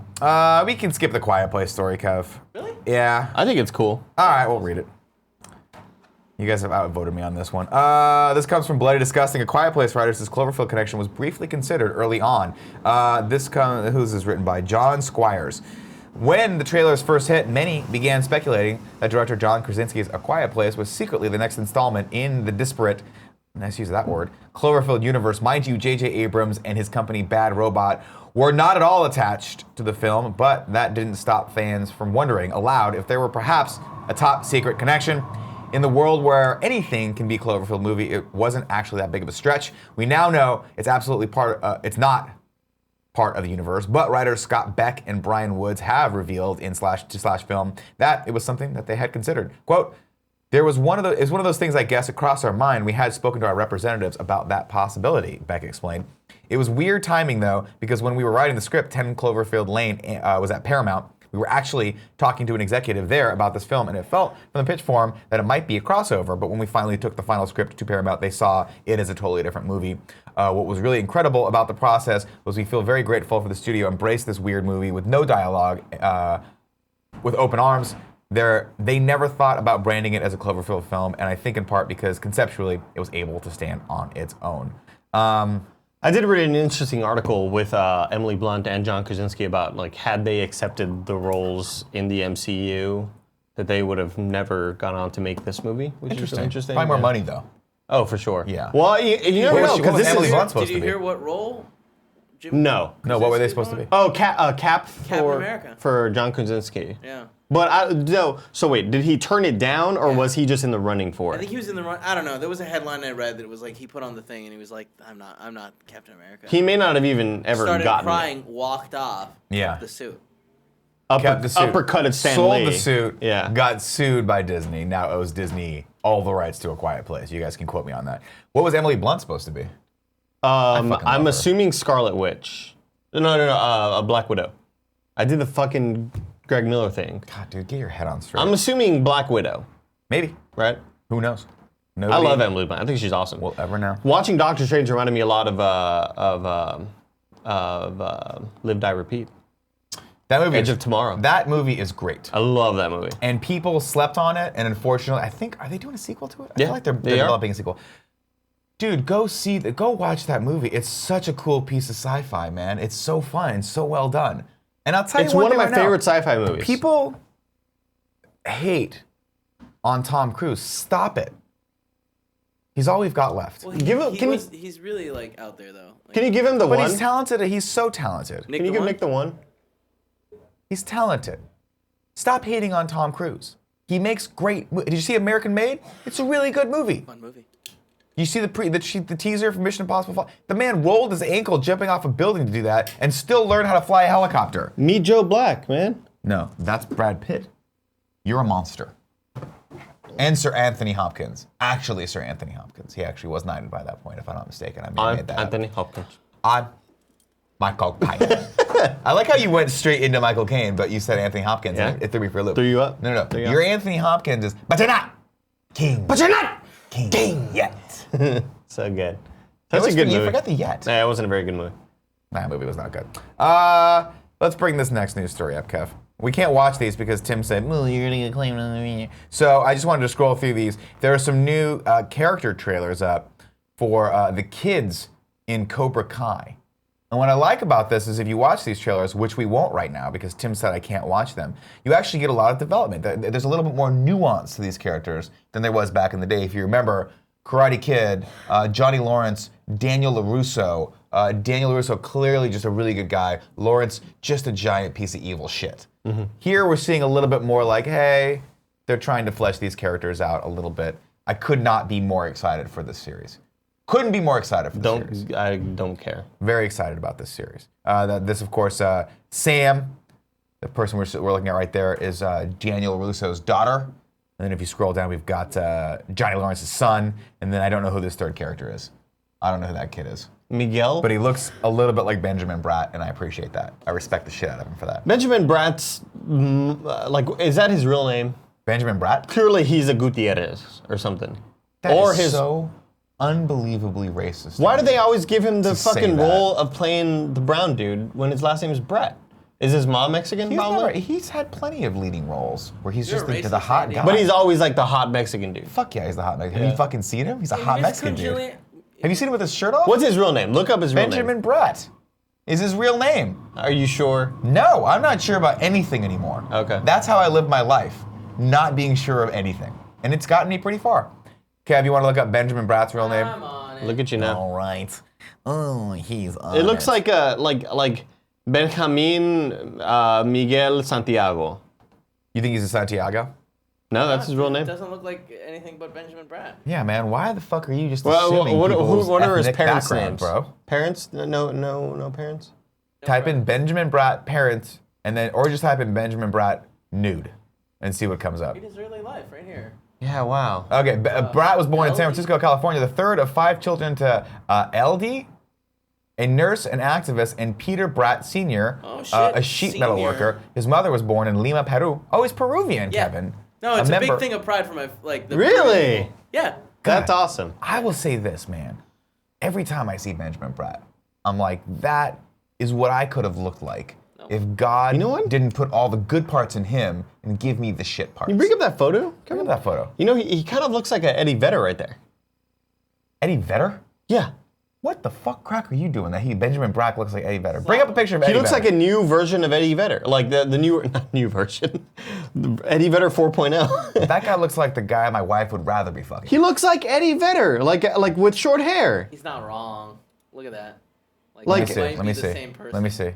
Speaker 2: we can skip the Quiet Place story, Kev.
Speaker 3: Really?
Speaker 2: Yeah.
Speaker 1: I think it's cool.
Speaker 2: All right, we'll read it. You guys have outvoted me on this one. This comes from Bloody Disgusting. A Quiet Place writer says Cloverfield connection was briefly considered early on. Who's this written by? John Squires. When the trailers first hit, many began speculating that director John Krasinski's A Quiet Place was secretly the next installment in the disparate, nice use of that word, Cloverfield universe. Mind you, J.J. Abrams and his company Bad Robot were not at all attached to the film, but that didn't stop fans from wondering aloud if there were perhaps a top secret connection. In the world where anything can be a Cloverfield movie, it wasn't actually that big of a stretch. We now know it's absolutely it's not part of the universe, but writers Scott Beck and Brian Woods have revealed in /film that it was something that they had considered. Quote, it's one of those things, I guess, across our mind. We had spoken to our representatives about that possibility, Beck explained. It was weird timing, though, because when we were writing the script, 10 Cloverfield Lane was at Paramount. We were actually talking to an executive there about this film, and it felt from the pitch form that it might be a crossover, but when we finally took the final script to Paramount, they saw it as a totally different movie. What was really incredible about the process was we feel very grateful for the studio embraced this weird movie with no dialogue, with open arms. They never thought about branding it as a Cloverfield film, and I think in part because conceptually it was able to stand on its own.
Speaker 1: I did read an interesting article with Emily Blunt and John Krasinski about like had they accepted the roles in the MCU, that they would have never gone on to make this movie, which is interesting.
Speaker 2: Find more
Speaker 1: yeah.
Speaker 2: money though.
Speaker 1: Oh, for sure.
Speaker 2: Yeah.
Speaker 1: Well, you never
Speaker 2: What was
Speaker 1: know
Speaker 2: she-
Speaker 1: because
Speaker 2: what was
Speaker 1: this
Speaker 2: Emily
Speaker 1: is
Speaker 2: Blunt supposed
Speaker 3: Did you
Speaker 2: to be?
Speaker 3: hear what role? Jim
Speaker 1: no.
Speaker 2: No, what were they
Speaker 3: Krasinski's
Speaker 2: supposed to be?
Speaker 3: going?
Speaker 1: Oh, Cap
Speaker 3: Captain
Speaker 1: for
Speaker 3: America.
Speaker 1: for John Krasinski.
Speaker 3: Yeah.
Speaker 1: But no. So wait, did he turn it down or was he just in the running for
Speaker 3: I
Speaker 1: it?
Speaker 3: think he was in the run. I don't know. There was a headline I read that it was like he put on the thing and he was like, "I'm not Captain America."
Speaker 1: He may not have even ever
Speaker 3: started
Speaker 1: gotten
Speaker 3: crying, walked off.
Speaker 2: Yeah.
Speaker 3: The suit.
Speaker 2: Kept the suit.
Speaker 1: Uppercutted Stan
Speaker 2: Sold
Speaker 1: Lee.
Speaker 2: the suit.
Speaker 1: Yeah.
Speaker 2: Got sued by Disney. Now owes Disney all the rights to A Quiet Place. You guys can quote me on that. What was Emily Blunt supposed to be?
Speaker 1: I'm
Speaker 2: love her.
Speaker 1: assuming Scarlet Witch. No, a Black Widow. I did the fucking Greg Miller thing.
Speaker 2: God, dude, get your head on straight.
Speaker 1: I'm assuming Black Widow,
Speaker 2: Maybe.
Speaker 1: right?
Speaker 2: Who knows?
Speaker 1: I
Speaker 2: Nobody
Speaker 1: love Emily Blunt. I think she's awesome.
Speaker 2: will ever know.
Speaker 1: Watching Doctor Strange reminded me a lot of Live, Die, Repeat.
Speaker 2: That movie,
Speaker 1: Edge of Tomorrow.
Speaker 2: That movie is great.
Speaker 1: I love that movie.
Speaker 2: And people slept on it, and unfortunately, I think, are they doing a sequel to it? I
Speaker 1: Yeah,
Speaker 2: feel like they're
Speaker 1: they are.
Speaker 2: developing a sequel. Dude, go watch that movie. It's such a cool piece of sci-fi, man. It's so fun and so well done. And I'll tell you
Speaker 1: It's one of
Speaker 2: thing
Speaker 1: my
Speaker 2: right now.
Speaker 1: favorite sci-fi movies.
Speaker 2: People hate on Tom Cruise. Stop it. He's all we've got left.
Speaker 3: Well,
Speaker 1: Give him-
Speaker 3: he's really like out there though. Like,
Speaker 1: Can you give him the
Speaker 2: But
Speaker 1: one?
Speaker 2: he's talented. He's so talented.
Speaker 3: Nick
Speaker 1: Can you
Speaker 3: the
Speaker 1: give
Speaker 3: one?
Speaker 1: Nick the one?
Speaker 2: He's talented. Stop hating on Tom Cruise. He makes great. Did you see American Made? It's a really good movie.
Speaker 3: Fun movie.
Speaker 2: You see the teaser for Mission Impossible? The man rolled his ankle jumping off a building to do that, and still learned how to fly a helicopter.
Speaker 1: Meet Joe Black, man.
Speaker 2: No, that's Brad Pitt. You're a monster. And Sir Anthony Hopkins. Actually, Sir Anthony Hopkins. He actually was knighted by that point, if I'm not mistaken. I may have
Speaker 1: I'm
Speaker 2: made that
Speaker 1: Anthony
Speaker 2: up.
Speaker 1: Hopkins.
Speaker 2: I'm Michael Caine. I like how you went straight into Michael Caine, but you said Anthony Hopkins.
Speaker 1: Yeah.
Speaker 2: And it threw me for a loop.
Speaker 1: Threw you up?
Speaker 2: No.
Speaker 1: Threw you
Speaker 2: Your
Speaker 1: up.
Speaker 2: Anthony Hopkins is, but you're not king.
Speaker 1: But you're not
Speaker 2: king yet.
Speaker 1: so good.
Speaker 2: It
Speaker 1: Such a
Speaker 2: was-
Speaker 1: good
Speaker 2: you
Speaker 1: movie.
Speaker 2: forgot the yet.
Speaker 1: Nah, it wasn't a very good movie.
Speaker 2: That movie was not good. Let's bring this next news story up, Kev. We can't watch these because Tim said, well, you're going to get claimed on the. So I just wanted to scroll through these. There are some new character trailers up for the kids in Cobra Kai. And what I like about this is if you watch these trailers, which we won't right now because Tim said I can't watch them, you actually get a lot of development. There's a little bit more nuance to these characters than there was back in the day. If you remember, Karate Kid, Johnny Lawrence, Daniel LaRusso. Daniel LaRusso, clearly just a really good guy. Lawrence, just a giant piece of evil shit. Here we're seeing a little bit more like, hey, they're trying to flesh these characters out a little bit. I could not be more excited for this series. Couldn't be more excited for this series.
Speaker 1: I don't care.
Speaker 2: Very excited about this series. This, of course, Sam, the person we're looking at right there, is Daniel LaRusso's daughter. And then if you scroll down, we've got Johnny Lawrence's son. And then I don't know who this third character is. I don't know who that kid is.
Speaker 1: Miguel?
Speaker 2: But he looks a little bit like Benjamin Bratt, and I appreciate that. I respect the shit out of him for that.
Speaker 1: Benjamin Bratt's, is that his real name?
Speaker 2: Benjamin Bratt?
Speaker 1: Clearly he's a Gutierrez or something.
Speaker 2: That
Speaker 1: or
Speaker 2: is
Speaker 1: his.
Speaker 2: so unbelievably racist.
Speaker 1: Why do they always give him the
Speaker 2: to say
Speaker 1: fucking
Speaker 2: that.
Speaker 1: role of playing the brown dude when his last name is Brett? Is his mom Mexican? Probably.
Speaker 2: He's had plenty of leading roles where he's
Speaker 3: You're
Speaker 2: just the
Speaker 3: racist,
Speaker 2: hot
Speaker 3: Andy.
Speaker 2: guy.
Speaker 1: But he's always like the hot Mexican dude.
Speaker 2: Fuck yeah, he's the hot Mexican. Have
Speaker 1: Yeah.
Speaker 2: you fucking seen him? He's a hot Mexican dude. Have you seen him with his shirt off?
Speaker 1: What's his real name? Look up his real
Speaker 2: Benjamin
Speaker 1: name.
Speaker 2: Bratt is his real name.
Speaker 1: Are you sure?
Speaker 2: No, I'm not sure about anything anymore.
Speaker 1: Okay.
Speaker 2: That's how I live my life, not being sure of anything. And it's gotten me pretty far. Kev, you want to look up Benjamin Bratt's real name?
Speaker 3: I'm on it.
Speaker 1: Look at you now.
Speaker 2: All right. Oh, he's on
Speaker 1: It looks like Benjamin Miguel Santiago.
Speaker 2: You think he's a Santiago?
Speaker 1: No, that's his real
Speaker 3: It
Speaker 1: name.
Speaker 3: doesn't look like anything but Benjamin Bratt.
Speaker 2: Yeah, man. Why the fuck are you just
Speaker 1: Well,
Speaker 2: assuming people's
Speaker 1: what are his
Speaker 2: ethnic
Speaker 1: parents'
Speaker 2: background,
Speaker 1: names?
Speaker 2: bro?
Speaker 1: Parents? No parents.
Speaker 2: Type in Benjamin Bratt parents, and then or just type in Benjamin Bratt nude, and see what comes up.
Speaker 3: Read his early life right here.
Speaker 1: Yeah, wow.
Speaker 2: Okay, Bratt was born in San
Speaker 3: LD?
Speaker 2: Francisco, California, the third of 5 children to LD, a nurse and activist, and Peter Bratt Sr.,
Speaker 3: Oh, shit,
Speaker 2: a sheet metal
Speaker 3: senior.
Speaker 2: worker. His mother was born in Lima, Peru. Oh, he's Peruvian,
Speaker 3: Yeah.
Speaker 2: Kevin.
Speaker 3: No, it's a
Speaker 2: member-
Speaker 3: big thing of pride for my the
Speaker 1: Really?
Speaker 3: Yeah.
Speaker 1: That's awesome.
Speaker 2: I will say this, man. Every time I see Benjamin Bratt, I'm like, that is what I could have looked like if God
Speaker 1: You know what?
Speaker 2: didn't put all the good parts in him and give me the shit parts.
Speaker 1: You bring up that photo?
Speaker 2: Bring up that photo.
Speaker 1: You know, he kind of looks like a Eddie Vedder right there.
Speaker 2: Eddie Vedder?
Speaker 1: Yeah.
Speaker 2: What the fuck crack are you doing that Benjamin Bratt looks like Eddie Vedder? Bring up a picture of
Speaker 1: He
Speaker 2: Eddie
Speaker 1: looks
Speaker 2: Vedder.
Speaker 1: like a new version of Eddie Vedder. Like the new, not new version. The Eddie Vedder 4.0.
Speaker 2: That guy looks like the guy my wife would rather be fucking.
Speaker 1: He looks like Eddie Vedder, like with short hair.
Speaker 3: He's not wrong. Look at that.
Speaker 1: Like-
Speaker 3: he might
Speaker 2: Let me
Speaker 3: be
Speaker 2: see.
Speaker 3: the same person.
Speaker 2: Let me see.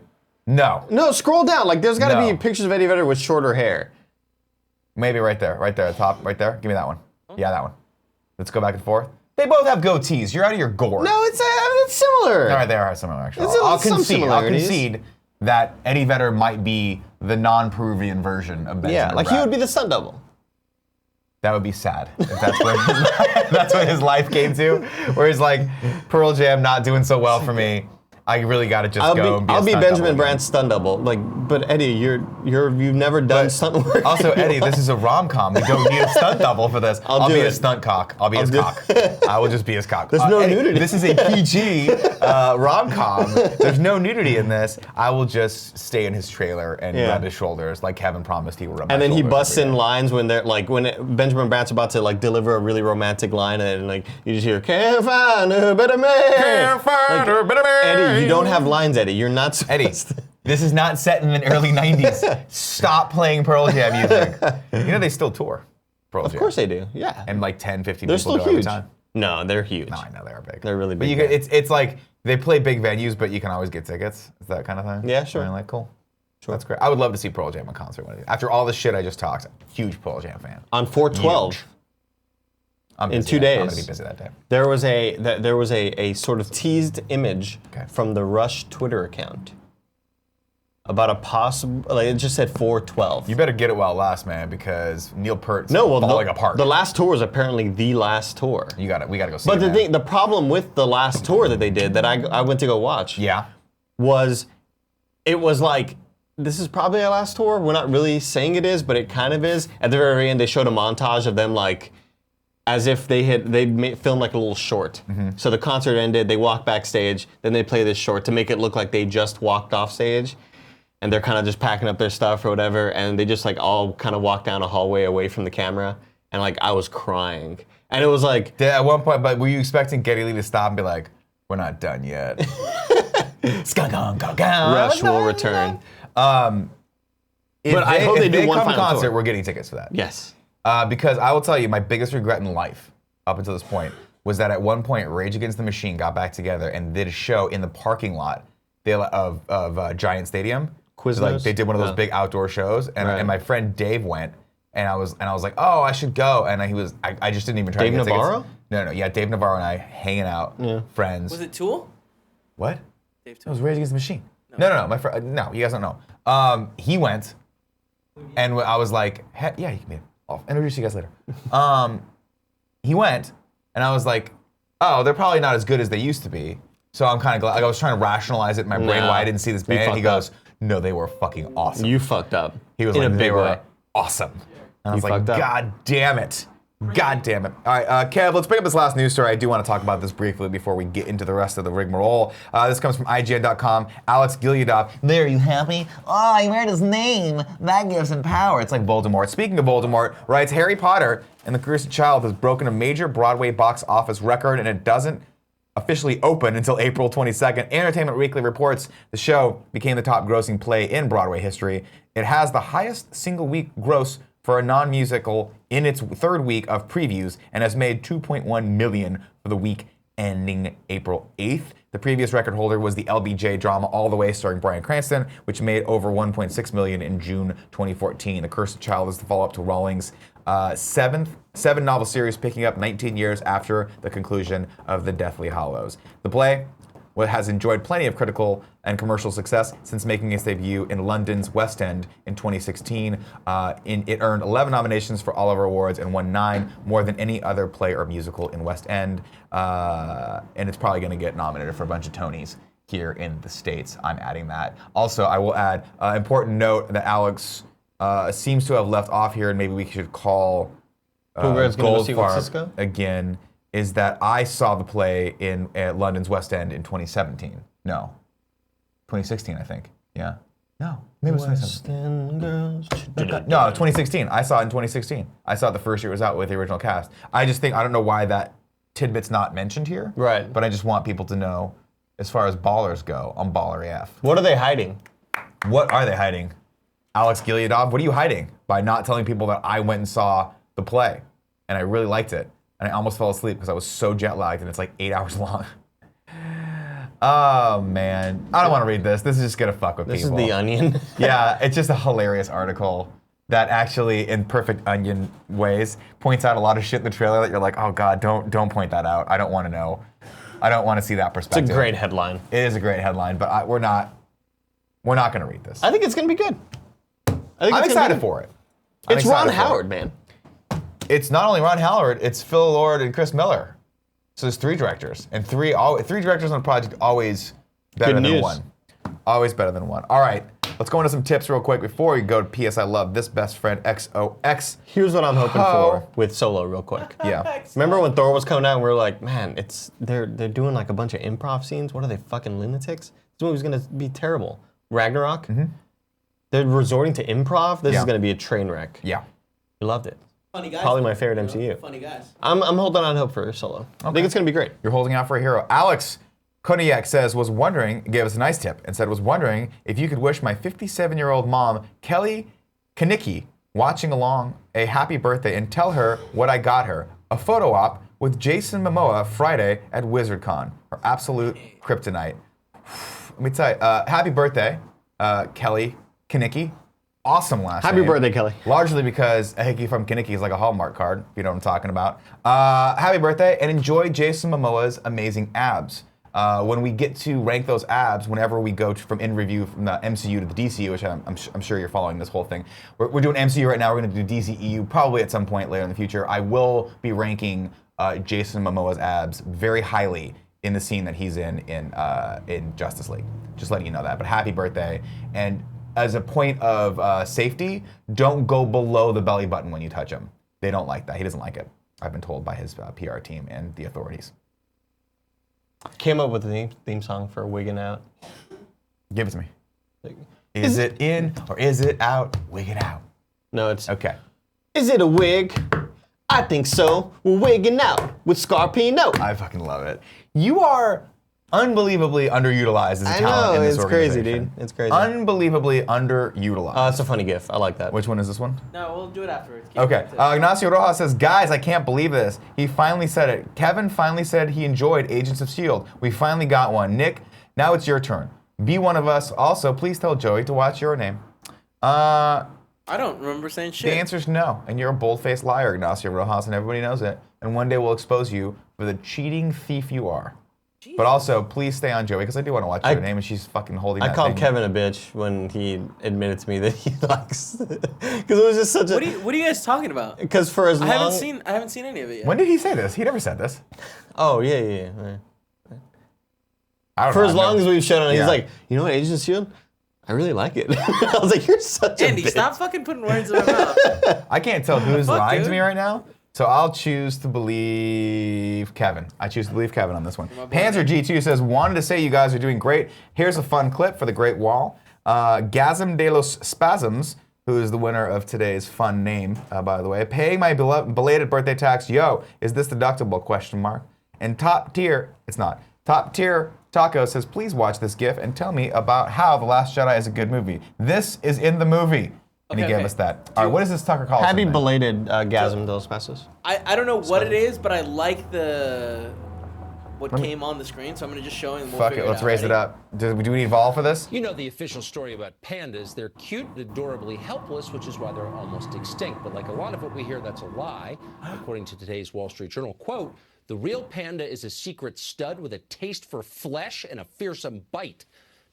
Speaker 2: No.
Speaker 1: No, scroll down. Like there's got to
Speaker 2: No.
Speaker 1: be pictures of Eddie Vedder with shorter hair.
Speaker 2: Maybe right there, top, right there. Give me that one. Yeah, that one. Let's go back and forth. They both have goatees. You're out of your gourd.
Speaker 1: No, it's similar.
Speaker 2: All right, they are similar actually.
Speaker 1: It's
Speaker 2: I'll
Speaker 1: some
Speaker 2: concede. I'll
Speaker 1: similarities.
Speaker 2: concede that Eddie Vedder might be the non-Peruvian version of Benjamin
Speaker 1: Yeah, like he
Speaker 2: Bratt.
Speaker 1: would be the stunt double.
Speaker 2: That would be sad. If that's what that's what his life came to. Where he's like, Pearl Jam not doing so well for me. I really got to just go and be a
Speaker 1: I'll be
Speaker 2: stunt
Speaker 1: Benjamin
Speaker 2: double again.
Speaker 1: Brandt's stunt double. Like, but Eddie, you've never done stunt work.
Speaker 2: Also, Eddie, this is a rom-com. We don't need a stunt double for this. I'll
Speaker 1: do
Speaker 2: be
Speaker 1: it.
Speaker 2: a stunt cock. I'll be his cock. I will just be his cock.
Speaker 1: There's no
Speaker 2: Eddie,
Speaker 1: nudity.
Speaker 2: This is a PG rom-com. There's no nudity in this. I will just stay in his trailer and rub his shoulders like Kevin promised he would rub my
Speaker 1: And then he
Speaker 2: shoulders
Speaker 1: busts
Speaker 2: every
Speaker 1: in
Speaker 2: day.
Speaker 1: lines when they're like Benjamin Brandt's about to like deliver a really romantic line and like you just hear "Can't find a better man."
Speaker 2: Can't find a better man.
Speaker 1: Eddie, you don't have lines, Eddie. You're not supposed
Speaker 2: Eddie,
Speaker 1: to.
Speaker 2: this is not set in the early 90s. Stop playing Pearl Jam music. You know they still tour Pearl Jam.
Speaker 1: Of course they do. Yeah.
Speaker 2: And like 10, 15
Speaker 1: They're
Speaker 2: people
Speaker 1: still
Speaker 2: go every
Speaker 1: huge.
Speaker 2: time.
Speaker 1: No, they're huge.
Speaker 2: No, I know they are big.
Speaker 1: They're really
Speaker 2: But
Speaker 1: big.
Speaker 2: you could, it's like they play big venues, but you can always get tickets. Is that kind of thing?
Speaker 1: Yeah, sure.
Speaker 2: And like, cool. Sure. That's great. I would love to see Pearl Jam in concert one of these. After all the shit I just talked, huge Pearl Jam fan.
Speaker 1: On 4/12.
Speaker 2: Huge. I'm
Speaker 1: In
Speaker 2: busy
Speaker 1: 2
Speaker 2: that- I'm
Speaker 1: days.
Speaker 2: gonna be busy that day.
Speaker 1: There was a sort of teased image
Speaker 2: Okay.
Speaker 1: from the Rush Twitter account about a possible, like it just said 4/12.
Speaker 2: You better get it while it lasts, man, because Neil Peart's
Speaker 1: No, well,
Speaker 2: falling apart.
Speaker 1: the last tour is apparently the last tour.
Speaker 2: We gotta go see
Speaker 1: But
Speaker 2: it,
Speaker 1: the
Speaker 2: man.
Speaker 1: thing, the problem with the last tour that they did that I went to go watch
Speaker 2: Yeah.
Speaker 1: was, it was like, this is probably our last tour. We're not really saying it is, but it kind of is. At the very end, they showed a montage of them like, as if they filmed like a little short.
Speaker 2: Mm-hmm.
Speaker 1: So the concert ended, they walk backstage, then they play this short to make it look like they just walked off stage. And they're kind of just packing up their stuff or whatever, and they just like all kind of walk down a hallway away from the camera. And like I was crying. And it was like,
Speaker 2: At one point, but were you expecting Geddy Lee to stop and be like, "We're not done yet"?
Speaker 1: Rush will return.
Speaker 2: But
Speaker 1: I hope they do one
Speaker 2: come
Speaker 1: final
Speaker 2: concert,
Speaker 1: tour.
Speaker 2: we're getting tickets for that.
Speaker 1: Yes.
Speaker 2: Because I will tell you, my biggest regret in life, up until this point, was that at one point, Rage Against the Machine got back together and did a show in the parking lot of Giant Stadium.
Speaker 1: Quiznos?
Speaker 2: Like they did one of those
Speaker 1: Oh.
Speaker 2: big outdoor shows, and,
Speaker 1: Right.
Speaker 2: and my friend Dave went, and I was like, oh, I should go, and I just didn't even try
Speaker 1: Dave
Speaker 2: to get
Speaker 1: Navarro?
Speaker 2: tickets. No, yeah, Dave Navarro and I hanging out, friends.
Speaker 3: Was it Tool?
Speaker 2: What?
Speaker 3: Dave
Speaker 2: It
Speaker 3: Tool.
Speaker 2: was Rage Against the Machine. No, my friend. No, you guys don't know. He went, and I was like, yeah, you can be. I'll introduce you guys later. He went, and I was like, oh, they're probably not as good as they used to be. So I'm kind of glad. Like I was trying to rationalize it in my brain
Speaker 1: No.
Speaker 2: why I didn't see this
Speaker 1: You
Speaker 2: band. He
Speaker 1: fucked
Speaker 2: goes, no, they were fucking awesome.
Speaker 1: You fucked up.
Speaker 2: He was
Speaker 1: in
Speaker 2: like,
Speaker 1: a
Speaker 2: they
Speaker 1: big
Speaker 2: were
Speaker 1: way.
Speaker 2: awesome. And I was
Speaker 1: You
Speaker 2: like,
Speaker 1: fucked up.
Speaker 2: God damn it. God damn it. All right, Kev, let's bring up this last news story. I do want to talk about this briefly before we get into the rest of the rigmarole. This comes from IGN.com. Alex Gilyadov. There, you happy? Oh, he read his name. That gives him power. It's like Voldemort. Speaking of Voldemort, writes Harry Potter and the Cursed Child has broken a major Broadway box office record, and it doesn't officially open until April 22nd. Entertainment Weekly reports the show became the top grossing play in Broadway history. It has the highest single week gross for a non-musical in its third week of previews and has made $2.1 million for the week ending April 8th. The previous record holder was the LBJ drama All the Way starring Bryan Cranston, which made over $1.6 million in June 2014. The Cursed Child is the follow-up to Rowling's seven novel series, picking up 19 years after the conclusion of The Deathly Hallows. The play has enjoyed plenty of critical and commercial success since making its debut in London's West End in 2016. It earned 11 nominations for Oliver Awards and won 9, more than any other play or musical in West End. And it's probably going to get nominated for a bunch of Tonys here in the States. I'm adding that. Also, I will add important note that Alex seems to have left off here, and maybe we should call
Speaker 1: Bluebird's gonna go see with
Speaker 2: Goldfarb
Speaker 1: Cisco?
Speaker 2: again, is that I saw the play at London's West End in 2017. No. 2016, I think. Yeah. No. Maybe it was 2017.
Speaker 1: West End girls.
Speaker 2: No, 2016. I saw it in 2016. I saw it the first year it was out with the original cast. I don't know why that tidbit's not mentioned here.
Speaker 1: Right.
Speaker 2: But I just want people to know, as far as ballers go, I'm Baller AF.
Speaker 1: What are they hiding?
Speaker 2: What are they hiding? Alex Gilyadov, what are you hiding by not telling people that I went and saw the play and I really liked it and I almost fell asleep because I was so jet lagged and it's like 8 hours long. Oh man, I don't want to read this. This is just gonna fuck with
Speaker 1: This
Speaker 2: people.
Speaker 1: is The Onion.
Speaker 2: Yeah, it's just a hilarious article that actually, in perfect Onion ways, points out a lot of shit in the trailer that you're like, oh god, don't point that out. I don't want to know. I don't want to see that
Speaker 1: It's
Speaker 2: perspective.
Speaker 1: a great headline.
Speaker 2: It is a great headline, but we're not gonna read this.
Speaker 1: I think it's gonna be good.
Speaker 2: I'm excited for it.
Speaker 1: It's Ron Howard, man.
Speaker 2: it's not only Ron Howard, it's Phil Lord and Chris Miller. So there's 3 directors, and three directors on a project always better
Speaker 1: Good
Speaker 2: than
Speaker 1: news.
Speaker 2: one. Always better than one. All right, let's go into some tips real quick before we go to PS I Love This Best Friend XOX.
Speaker 1: Here's what I'm hoping
Speaker 2: Oh.
Speaker 1: for with Solo, real quick.
Speaker 2: Yeah.
Speaker 1: Remember when Thor was coming out and we were like, man, they're doing like a bunch of improv scenes. What are they, fucking lunatics? This movie's gonna be terrible. Ragnarok. They're resorting to improv. This
Speaker 2: Yeah.
Speaker 1: is gonna be a train wreck.
Speaker 2: Yeah.
Speaker 1: We loved it.
Speaker 3: Funny guys.
Speaker 1: Probably my
Speaker 3: though,
Speaker 1: favorite
Speaker 3: you know?
Speaker 1: MCU.
Speaker 3: Funny guys.
Speaker 1: I'm holding on hope for Solo. I think it's gonna be great.
Speaker 2: You're holding out for a hero. Alex Koniak says, gave us a nice tip and said, was wondering if you could wish my 57-year-old mom, Kelly Kanicki, watching along a happy birthday and tell her what I got her. A photo op with Jason Momoa Friday at WizardCon. Her absolute kryptonite. Let me tell you, happy birthday, Kelly Kanicki. Awesome last name.
Speaker 1: Happy birthday, Kelly.
Speaker 2: Largely because a hickey from Kanicki is like a Hallmark card, if you know what I'm talking about. Happy birthday, and enjoy Jason Momoa's amazing abs. When we get to rank those abs, whenever we go from in review from the MCU to the DCU, which I'm sure you're following this whole thing. We're doing MCU right now. We're going to do DCEU probably at some point later in the future. I will be ranking Jason Momoa's abs very highly in the scene that he's in Justice League. Just letting you know that. But happy birthday. And as a point of safety, don't go below the belly button when you touch him. They don't like that. He doesn't like it. I've been told by his PR team and the authorities.
Speaker 1: Came up with a theme song for Wiggin' Out.
Speaker 2: Give it to me. Is it in or is it out? Wig it out.
Speaker 1: No, it's
Speaker 2: Okay.
Speaker 1: Is it a wig? I think so. We're wigging out with Scarpino.
Speaker 2: I fucking love it. You are unbelievably underutilized as a
Speaker 1: I
Speaker 2: talent
Speaker 1: know,
Speaker 2: in this
Speaker 1: it's crazy,
Speaker 2: organization.
Speaker 1: dude. It's crazy.
Speaker 2: Unbelievably underutilized.
Speaker 1: It's a funny gif. I like that.
Speaker 2: Which one is this one?
Speaker 3: No, we'll do it afterwards. Keep
Speaker 2: Okay.
Speaker 3: it to-
Speaker 2: Ignacio Rojas says, guys, I can't believe this. He finally said it. Kevin finally said he enjoyed Agents of S.H.I.E.L.D. We finally got one. Nick, now it's your turn. Be one of us. Also, please tell Joey to watch Your Name.
Speaker 3: I don't remember saying shit.
Speaker 2: The answer is no, and you're a bold-faced liar, Ignacio Rojas, and everybody knows it. And one day we'll expose you for the cheating thief you are. But also, please stay on Joey, because I do want to watch Your Name, and she's fucking holding
Speaker 1: I
Speaker 2: that
Speaker 1: called
Speaker 2: thing.
Speaker 1: Kevin a bitch when he admitted to me that he likes, because it was just such a.
Speaker 3: What are you guys talking about?
Speaker 1: Because for as
Speaker 3: I
Speaker 1: long.
Speaker 3: haven't seen any of it yet.
Speaker 2: When did he say this? He never said this.
Speaker 1: Oh yeah.
Speaker 2: I don't
Speaker 1: For
Speaker 2: know.
Speaker 1: as long as we've shown it,
Speaker 2: Yeah.
Speaker 1: he's like, you know what, Agents of S.H.I.E.L.D.? I really like it. I was like, you're such
Speaker 3: Andy,
Speaker 1: a bitch.
Speaker 3: stop fucking putting words in my mouth.
Speaker 2: I can't tell who's
Speaker 3: Fuck,
Speaker 2: lying to
Speaker 3: dude.
Speaker 2: me right now, so I'll choose to believe Kevin. I choose to believe Kevin on this one. Panzer G2 says, wanted to say you guys are doing great. Here's a fun clip for the Great Wall. Gasm de los Spasms, who is the winner of today's fun name, by the way, paying my belated birthday tax. Yo, is this deductible? Question mark. And top tier, it's not. Top tier Taco says, please watch this GIF and tell me about how The Last Jedi is a good movie. This is in the movie. And he
Speaker 3: Okay,
Speaker 2: gave
Speaker 3: okay.
Speaker 2: us that. All right, what is this Tucker Carlson
Speaker 1: Happy
Speaker 2: thing?
Speaker 1: belated Gasm de los Pasos.
Speaker 3: I don't know what it is, but I like what came on the screen, so I'm gonna just show it and we'll
Speaker 2: Fuck
Speaker 3: figure
Speaker 2: it, let's
Speaker 3: out.
Speaker 2: raise it
Speaker 3: Ready?
Speaker 2: up. Do we need Vol for this?
Speaker 7: You know the official story about pandas. They're cute, adorably helpless, which is why they're almost extinct. But like a lot of what we hear, that's a lie. According to today's Wall Street Journal, quote, the real panda is a secret stud with a taste for flesh and a fearsome bite.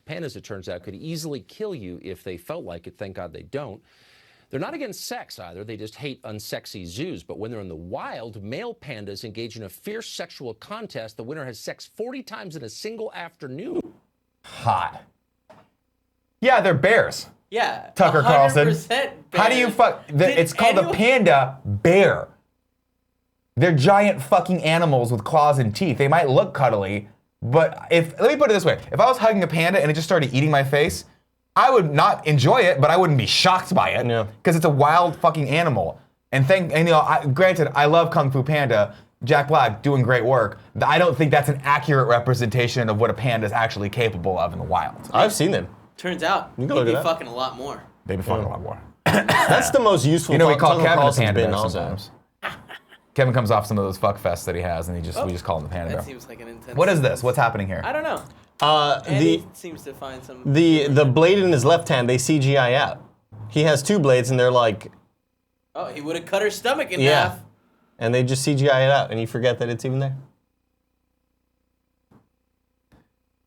Speaker 7: Pandas, it turns out, could easily kill you if they felt like it. Thank God they don't. They're not against sex either. They just hate unsexy zoos. But when they're in the wild, male pandas engage in a fierce sexual contest. The winner has sex 40 times in a single afternoon.
Speaker 2: Hot. Yeah, they're bears.
Speaker 3: Yeah.
Speaker 2: Tucker Carlson.
Speaker 3: 100%
Speaker 2: How do you fuck? It's called a panda bear. They're giant fucking animals with claws and teeth. They might look cuddly, but let me put it this way. If I was hugging a panda and it just started eating my face, I would not enjoy it, but I wouldn't be shocked by it.
Speaker 1: Yeah.
Speaker 2: Because it's a wild fucking animal. And granted, I love Kung Fu Panda. Jack Black doing great work. I don't think that's an accurate representation of what a panda is actually capable of in the wild.
Speaker 1: I've seen them.
Speaker 3: Turns out
Speaker 1: You
Speaker 3: he'd
Speaker 1: can look
Speaker 3: be
Speaker 1: it up.
Speaker 3: fucking a lot more.
Speaker 2: They'd be fucking a lot more.
Speaker 1: That's the most useful.
Speaker 2: You know, we call
Speaker 1: Tucker
Speaker 2: Kevin a
Speaker 1: Carlson's
Speaker 2: panda
Speaker 1: been
Speaker 2: bear
Speaker 1: also.
Speaker 2: sometimes. Kevin comes off some of those fuck fests that he has, and we just call him the panda
Speaker 3: That
Speaker 2: bear.
Speaker 3: seems like an intense.
Speaker 2: What is this? What's happening here?
Speaker 3: I don't know.
Speaker 1: The
Speaker 3: Andy seems to find some.
Speaker 1: the blade in his left hand, they CGI out. He has two blades, and they're like,
Speaker 3: Oh, he would have cut her stomach in
Speaker 1: yeah,
Speaker 3: half.
Speaker 1: and they just CGI it out, and you forget that it's even there.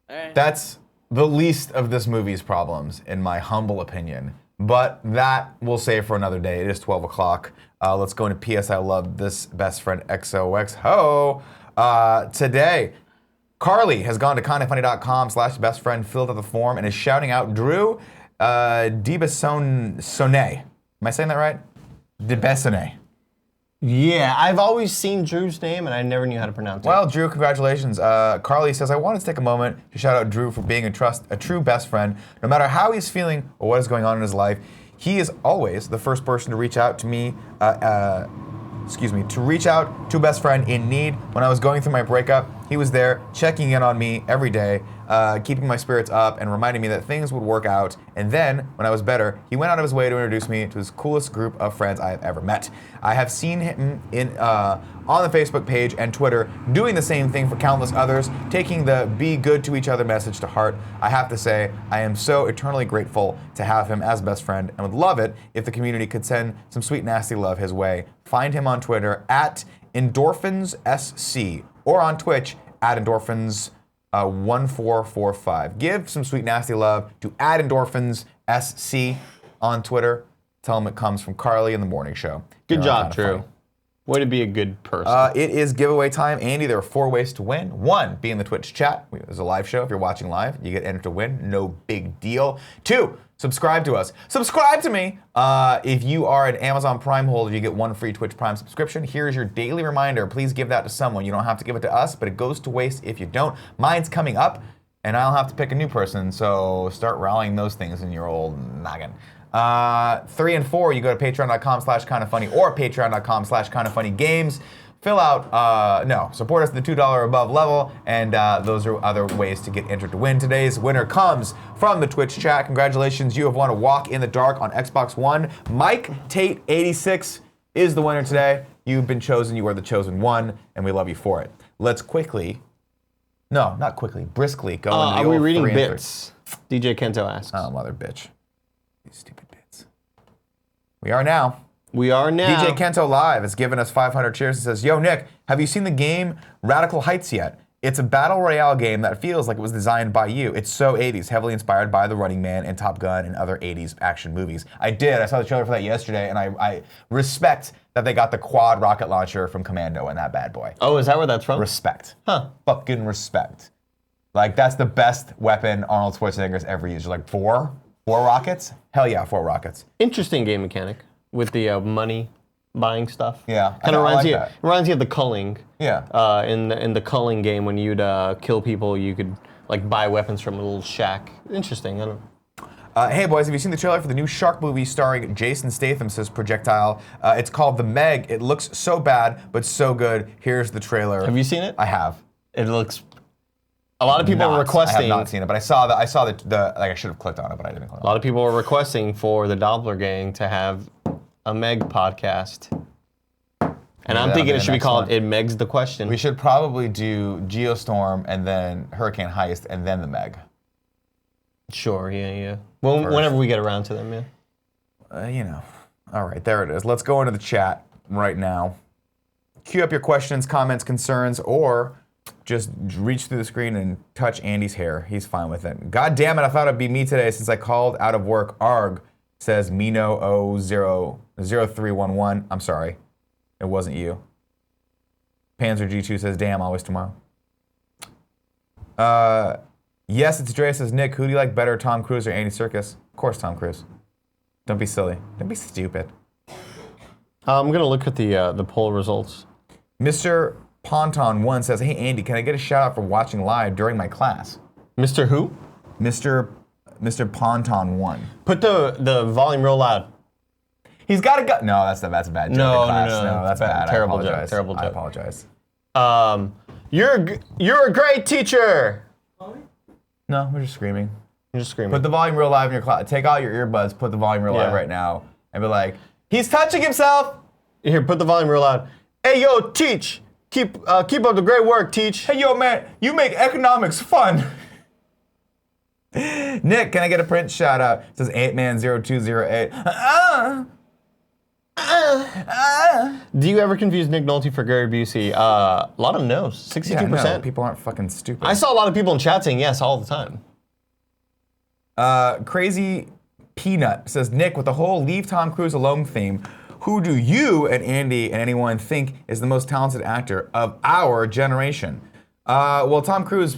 Speaker 3: All right.
Speaker 2: That's the least of this movie's problems, in my humble opinion. But that we'll save for another day. It is 12 o'clock. Let's go into PS I Love This Best Friend XOXO. Today, Carly has gone to kindafunny.com/bestfriend, filled out the form, and is shouting out Drew Dibasone. Am I saying that right? Dibasone.
Speaker 1: Yeah, I've always seen Drew's name, and I never knew how to pronounce it.
Speaker 2: Well, Drew, congratulations. Carly says, I wanted to take a moment to shout out Drew for being a true best friend. No matter how he's feeling or what is going on in his life, he is always the first person to reach out to me, to reach out to a best friend in need. When I was going through my breakup, he was there checking in on me every day, keeping my spirits up and reminding me that things would work out. And then, when I was better, he went out of his way to introduce me to his coolest group of friends I have ever met. I have seen him on the Facebook page and Twitter doing the same thing for countless others, taking the be good to each other message to heart. I have to say, I am so eternally grateful to have him as best friend and would love it if the community could send some sweet nasty love his way. Find him on Twitter at EndorphinsSC or on Twitch at Endorphins1445. Give some sweet nasty love to at EndorphinsSC on Twitter. Tell him it comes from Carly in the morning show.
Speaker 1: Good job,
Speaker 2: Kinda
Speaker 1: Drew.
Speaker 2: Funny.
Speaker 1: Way to be a good person.
Speaker 2: It is giveaway time. Andy, there are 4 ways to win. 1, be in the Twitch chat. There's a live show. If you're watching live, you get entered to win. No big deal. 2, subscribe to us. Subscribe to me. If you are an Amazon Prime holder, you get 1 free Twitch Prime subscription. Here's your daily reminder. Please give that to someone. You don't have to give it to us, but it goes to waste if you don't. Mine's coming up, and I'll have to pick a new person, so start rallying those things in your old noggin. 3 and 4, you go to patreon.com/kindafunny or patreon.com/kindafunnygames. Fill out, support us at the $2 above level, and those are other ways to get entered to win. Today's winner comes from the Twitch chat. Congratulations, you have won a Walk in the Dark on Xbox One. Mike Tate 86 is the winner today. You've been chosen, you are the chosen one, and we love you for it. Let's briskly go into the
Speaker 1: are
Speaker 2: old
Speaker 1: we reading
Speaker 2: 3 and 3.
Speaker 1: bits? DJ Kento asks.
Speaker 2: Oh, mother bitch. These stupid bits. We are now.
Speaker 1: We are now.
Speaker 2: DJ Kento Live has given us 500 cheers and says, Yo, Nick, have you seen the game Radical Heights yet? It's a battle royale game that feels like it was designed by you. It's so 80s, heavily inspired by The Running Man and Top Gun and other 80s action movies. I did. I saw the trailer for that yesterday, and I respect that they got the quad rocket launcher from Commando in that bad boy.
Speaker 1: Oh, is that where that's from?
Speaker 2: Respect.
Speaker 1: Huh.
Speaker 2: Fucking respect. Like, that's the best weapon Arnold Schwarzenegger's ever used. Like, 4 rockets? Hell yeah, 4 rockets.
Speaker 1: Interesting game mechanic with the money buying stuff.
Speaker 2: Yeah,
Speaker 1: Kind of reminds
Speaker 2: like
Speaker 1: you.
Speaker 2: that.
Speaker 1: Reminds you of the culling.
Speaker 2: Yeah.
Speaker 1: In the culling game, when you'd kill people, you could like buy weapons from a little shack. Interesting. I don't know.
Speaker 2: Hey boys, have you seen the trailer for the new Shark movie starring Jason Statham, says Projectile? It's called The Meg. It looks so bad, but so good. Here's the trailer.
Speaker 1: Have you seen it?
Speaker 2: I have.
Speaker 1: It looks. A lot of people are requesting.
Speaker 2: I have not seen it, but I saw the I should have clicked on it, but I didn't click on it.
Speaker 1: A lot of people are requesting for the Doppler Gang to have a Meg podcast. And I'm thinking it should be called It Megs the Question.
Speaker 2: We should probably do Geostorm and then Hurricane Heist and then the Meg.
Speaker 1: Sure, yeah. Well, whenever we get around to them, yeah.
Speaker 2: All right, there it is. Let's go into the chat right now. Queue up your questions, comments, concerns, or just reach through the screen and touch Andy's hair. He's fine with it. God damn it, I thought it'd be me today since I called out of work. Arg, says Mino00311. I'm sorry. It wasn't you. Panzer G2 says, damn, always tomorrow. Yes, it's Dre, says, Nick, who do you like better, Tom Cruise or Andy Serkis? Of course, Tom Cruise. Don't be silly. Don't be stupid.
Speaker 1: I'm going to look at the poll results.
Speaker 2: Mr. Ponton1 says, hey, Andy, can I get a shout out for watching live during my class?
Speaker 1: Mr. Who?
Speaker 2: Mr. Ponton1.
Speaker 1: Put the volume real loud.
Speaker 2: He's got a gun. No, that's a bad joke.
Speaker 1: No,
Speaker 2: in class.
Speaker 1: no,
Speaker 2: that's bad.
Speaker 1: Terrible
Speaker 2: I apologize.
Speaker 1: joke. Terrible joke.
Speaker 2: I apologize.
Speaker 1: You're a great teacher.
Speaker 2: No, we're just screaming.
Speaker 1: I'm just screaming.
Speaker 2: Put the volume real live in your class. Take out your earbuds, put the volume real live right now, and be like, he's touching himself.
Speaker 1: Here, put the volume real loud. Hey, yo, teach. Keep up the great work, teach.
Speaker 2: Hey, yo, man, you make economics fun. Nick, can I get a print shout out? It says AntMan0208.
Speaker 1: Do you ever confuse Nick Nolte for Gary Busey? A lot of no's. 62%.
Speaker 2: Yeah, no, people aren't fucking stupid.
Speaker 1: I saw a lot of people in chat saying yes all the time.
Speaker 2: Crazy Peanut says, Nick, with the whole Leave Tom Cruise Alone theme, who do you and Andy and anyone think is the most talented actor of our generation? Well, Tom Cruise,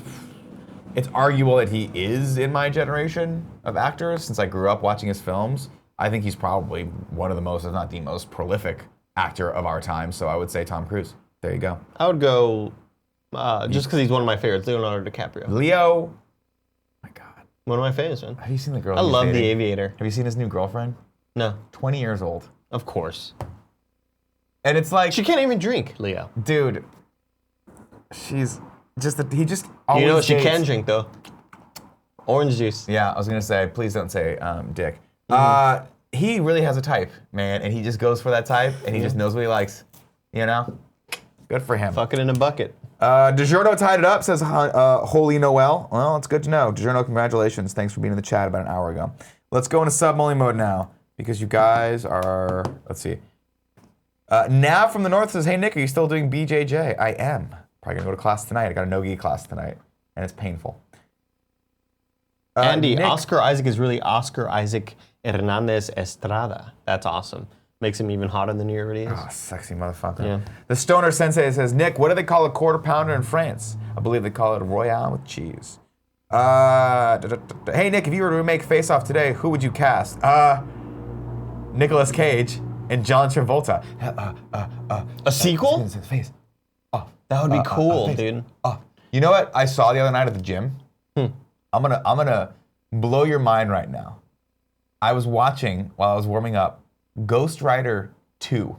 Speaker 2: it's arguable that he is in my generation of actors since I grew up watching his films. I think he's probably one of the most, if not the most prolific actor of our time. So I would say Tom Cruise. There you go.
Speaker 1: I would go, just because he's one of my favorites, Leonardo DiCaprio.
Speaker 2: Leo. My God.
Speaker 1: One of my favorites, man.
Speaker 2: Have you seen the girl?
Speaker 1: I
Speaker 2: he's
Speaker 1: love The
Speaker 2: dating?
Speaker 1: Aviator.
Speaker 2: Have you seen his new girlfriend?
Speaker 1: No.
Speaker 2: 20 years old.
Speaker 1: Of course.
Speaker 2: And it's like,
Speaker 1: She can't even drink, Leo.
Speaker 2: dude, she's just, he just always
Speaker 1: You know what she
Speaker 2: dates-
Speaker 1: can drink, though? Orange juice.
Speaker 2: Yeah, I was gonna say, please don't say dick. He really has a type, man, and he just goes for that type, and he just knows what he likes. You know? Good for him.
Speaker 1: Fuck it in a bucket.
Speaker 2: DiGiorno tied it up, says Holy Noel. Well, it's good to know. DiGiorno, congratulations. Thanks for being in the chat about an hour ago. Let's go into sub-only mode now, because you guys are, let's see. Nav from the North says, hey, Nick, are you still doing BJJ? I am. Probably gonna go to class tonight. I got a no-gi class tonight, and it's painful.
Speaker 1: Andy,
Speaker 2: Nick,
Speaker 1: Oscar Isaac is really Oscar Isaac Hernandez Estrada. That's awesome. Makes him even hotter than he already is.
Speaker 2: Oh, sexy motherfucker.
Speaker 1: Yeah.
Speaker 2: The Stoner Sensei says, Nick, what do they call a quarter pounder in France? I believe they call it a Royale with cheese. Hey, Nick, if you were to remake Face Off today, who would you cast? Nicolas Cage and John Travolta.
Speaker 1: A sequel?
Speaker 2: Face.
Speaker 1: That would be cool,
Speaker 2: face.
Speaker 1: dude.
Speaker 2: You know what I saw the other night at the gym? I'm gonna blow your mind right now. I was watching, while I was warming up, Ghost Rider 2.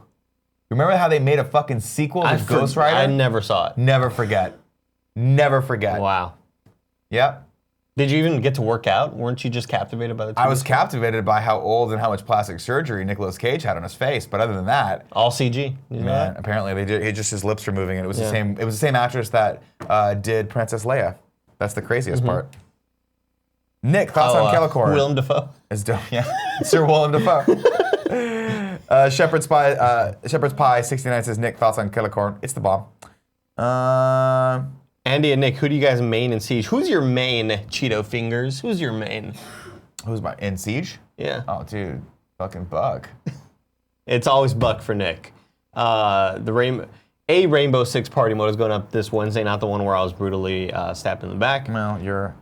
Speaker 2: Remember how they made a fucking sequel to Ghost Rider?
Speaker 1: I never saw it.
Speaker 2: Never forget. Never forget.
Speaker 1: Wow.
Speaker 2: Yep.
Speaker 1: Did you even get to work out? Weren't you just captivated by the
Speaker 2: I was captivated by how old and how much plastic surgery Nicolas Cage had on his face, but other than that,
Speaker 1: all CG? You know
Speaker 2: man,
Speaker 1: that?
Speaker 2: apparently they did. Just his lips were moving, and it was the
Speaker 1: Yeah.
Speaker 2: same. It was the same actress that did Princess Leia. That's the craziest part. Nick, thoughts on Calicore?
Speaker 1: Willem Dafoe.
Speaker 2: It's dope, yeah. Sir Willem Dafoe. Shepherd's Pie 69 says, Nick, thoughts on Calicore? It's the bomb.
Speaker 1: Andy and Nick, who do you guys main in Siege? Who's your main, Cheeto Fingers? Who's your main?
Speaker 2: Who's my in Siege?
Speaker 1: Yeah.
Speaker 2: Oh, dude, fucking Buck.
Speaker 1: It's always Buck for Nick. Rainbow Six Party mode is going up this Wednesday, not the one where I was brutally stabbed in the back.
Speaker 2: Well, you're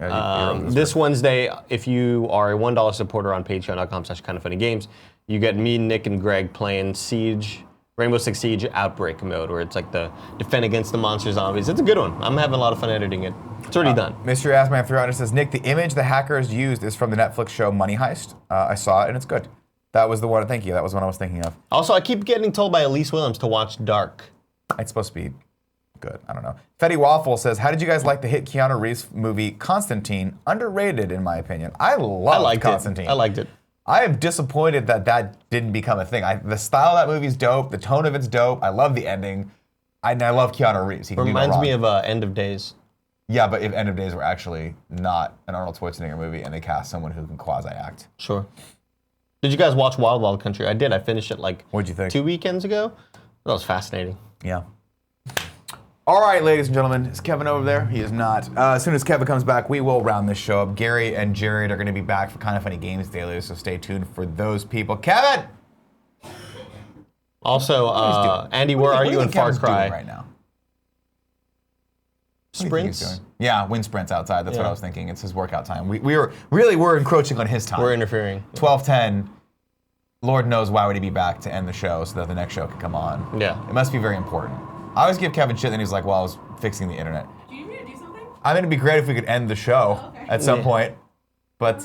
Speaker 1: this Wednesday, if you are a $1 supporter on patreon.com/kindoffunnygames, you get me, Nick, and Greg playing Siege, Rainbow Six Siege Outbreak mode, where it's like the defend against the monster zombies. It's a good one. I'm having a lot of fun editing it. It's already done.
Speaker 2: Mr. Assman 300 says, Nick, the image the hackers used is from the Netflix show Money Heist. I saw it, and it's good. That was the one, thank you, that was what I was thinking of.
Speaker 1: Also, I keep getting told by Elise Williams to watch Dark.
Speaker 2: It's supposed to be good. I don't know. Fetty Waffle says, how did you guys like the hit Keanu Reeves movie Constantine? Underrated, in my opinion. I liked Constantine.
Speaker 1: I liked it.
Speaker 2: I am disappointed that didn't become a thing. The style of that movie's dope. The tone of it's dope. I love the ending. I love Keanu Reeves. He can do no
Speaker 1: Reminds
Speaker 2: wrong.
Speaker 1: me of End of Days.
Speaker 2: Yeah, but if End of Days were actually not an Arnold Schwarzenegger movie and they cast someone who can quasi-act.
Speaker 1: Sure. Did you guys watch Wild Wild Country? I did. I finished it like
Speaker 2: What'd you think?
Speaker 1: 2 weekends ago. That was fascinating.
Speaker 2: Yeah. All right, ladies and gentlemen, is Kevin over there? He is not. As soon as Kevin comes back, we will round this show up. Gary and Jared are going to be back for Kind of Funny Games Daily, so stay tuned for those people. Kevin!
Speaker 1: Also, Andy, where are you in Far
Speaker 2: Kevin's doing
Speaker 1: Cry?
Speaker 2: right now? What do you think he's
Speaker 1: Sprints?
Speaker 2: doing? Yeah, wind sprints outside. That's what
Speaker 1: Yeah.
Speaker 2: I was thinking. It's his workout time. We're encroaching on his time.
Speaker 1: We're interfering.
Speaker 2: 12:10. Lord knows why would he be back to end the show so that the next show could come on.
Speaker 1: Yeah.
Speaker 2: It must be very important. I always give Kevin shit, and he's like, well, I was fixing the internet.
Speaker 6: Do you need me to do something?
Speaker 2: I mean, it'd be great if we could end the show
Speaker 6: Okay.
Speaker 2: at some
Speaker 1: Yeah.
Speaker 2: point. But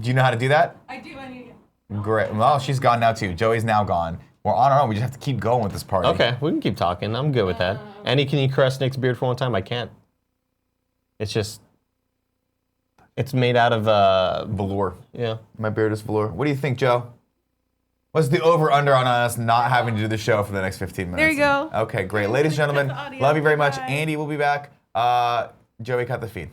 Speaker 2: do you know how to do that?
Speaker 6: I do. I need to.
Speaker 2: Great. Well, she's gone now too. Joey's now gone. We're on our own. We just have to keep going with this party.
Speaker 1: Okay, we can keep talking. I'm good with that. Andy, can you caress Nick's beard for one time? I can't. It's just, it's made out of,
Speaker 2: Velour.
Speaker 1: yeah.
Speaker 2: My beard is velour. What do you think, Joe? What's the over-under on us not having to do the show for the next 15 minutes?
Speaker 6: There you go.
Speaker 2: Okay, great. Ladies and gentlemen,
Speaker 6: Cut the audio.
Speaker 2: love you very much.
Speaker 6: Bye.
Speaker 2: Andy will be back. Joey, cut the feed.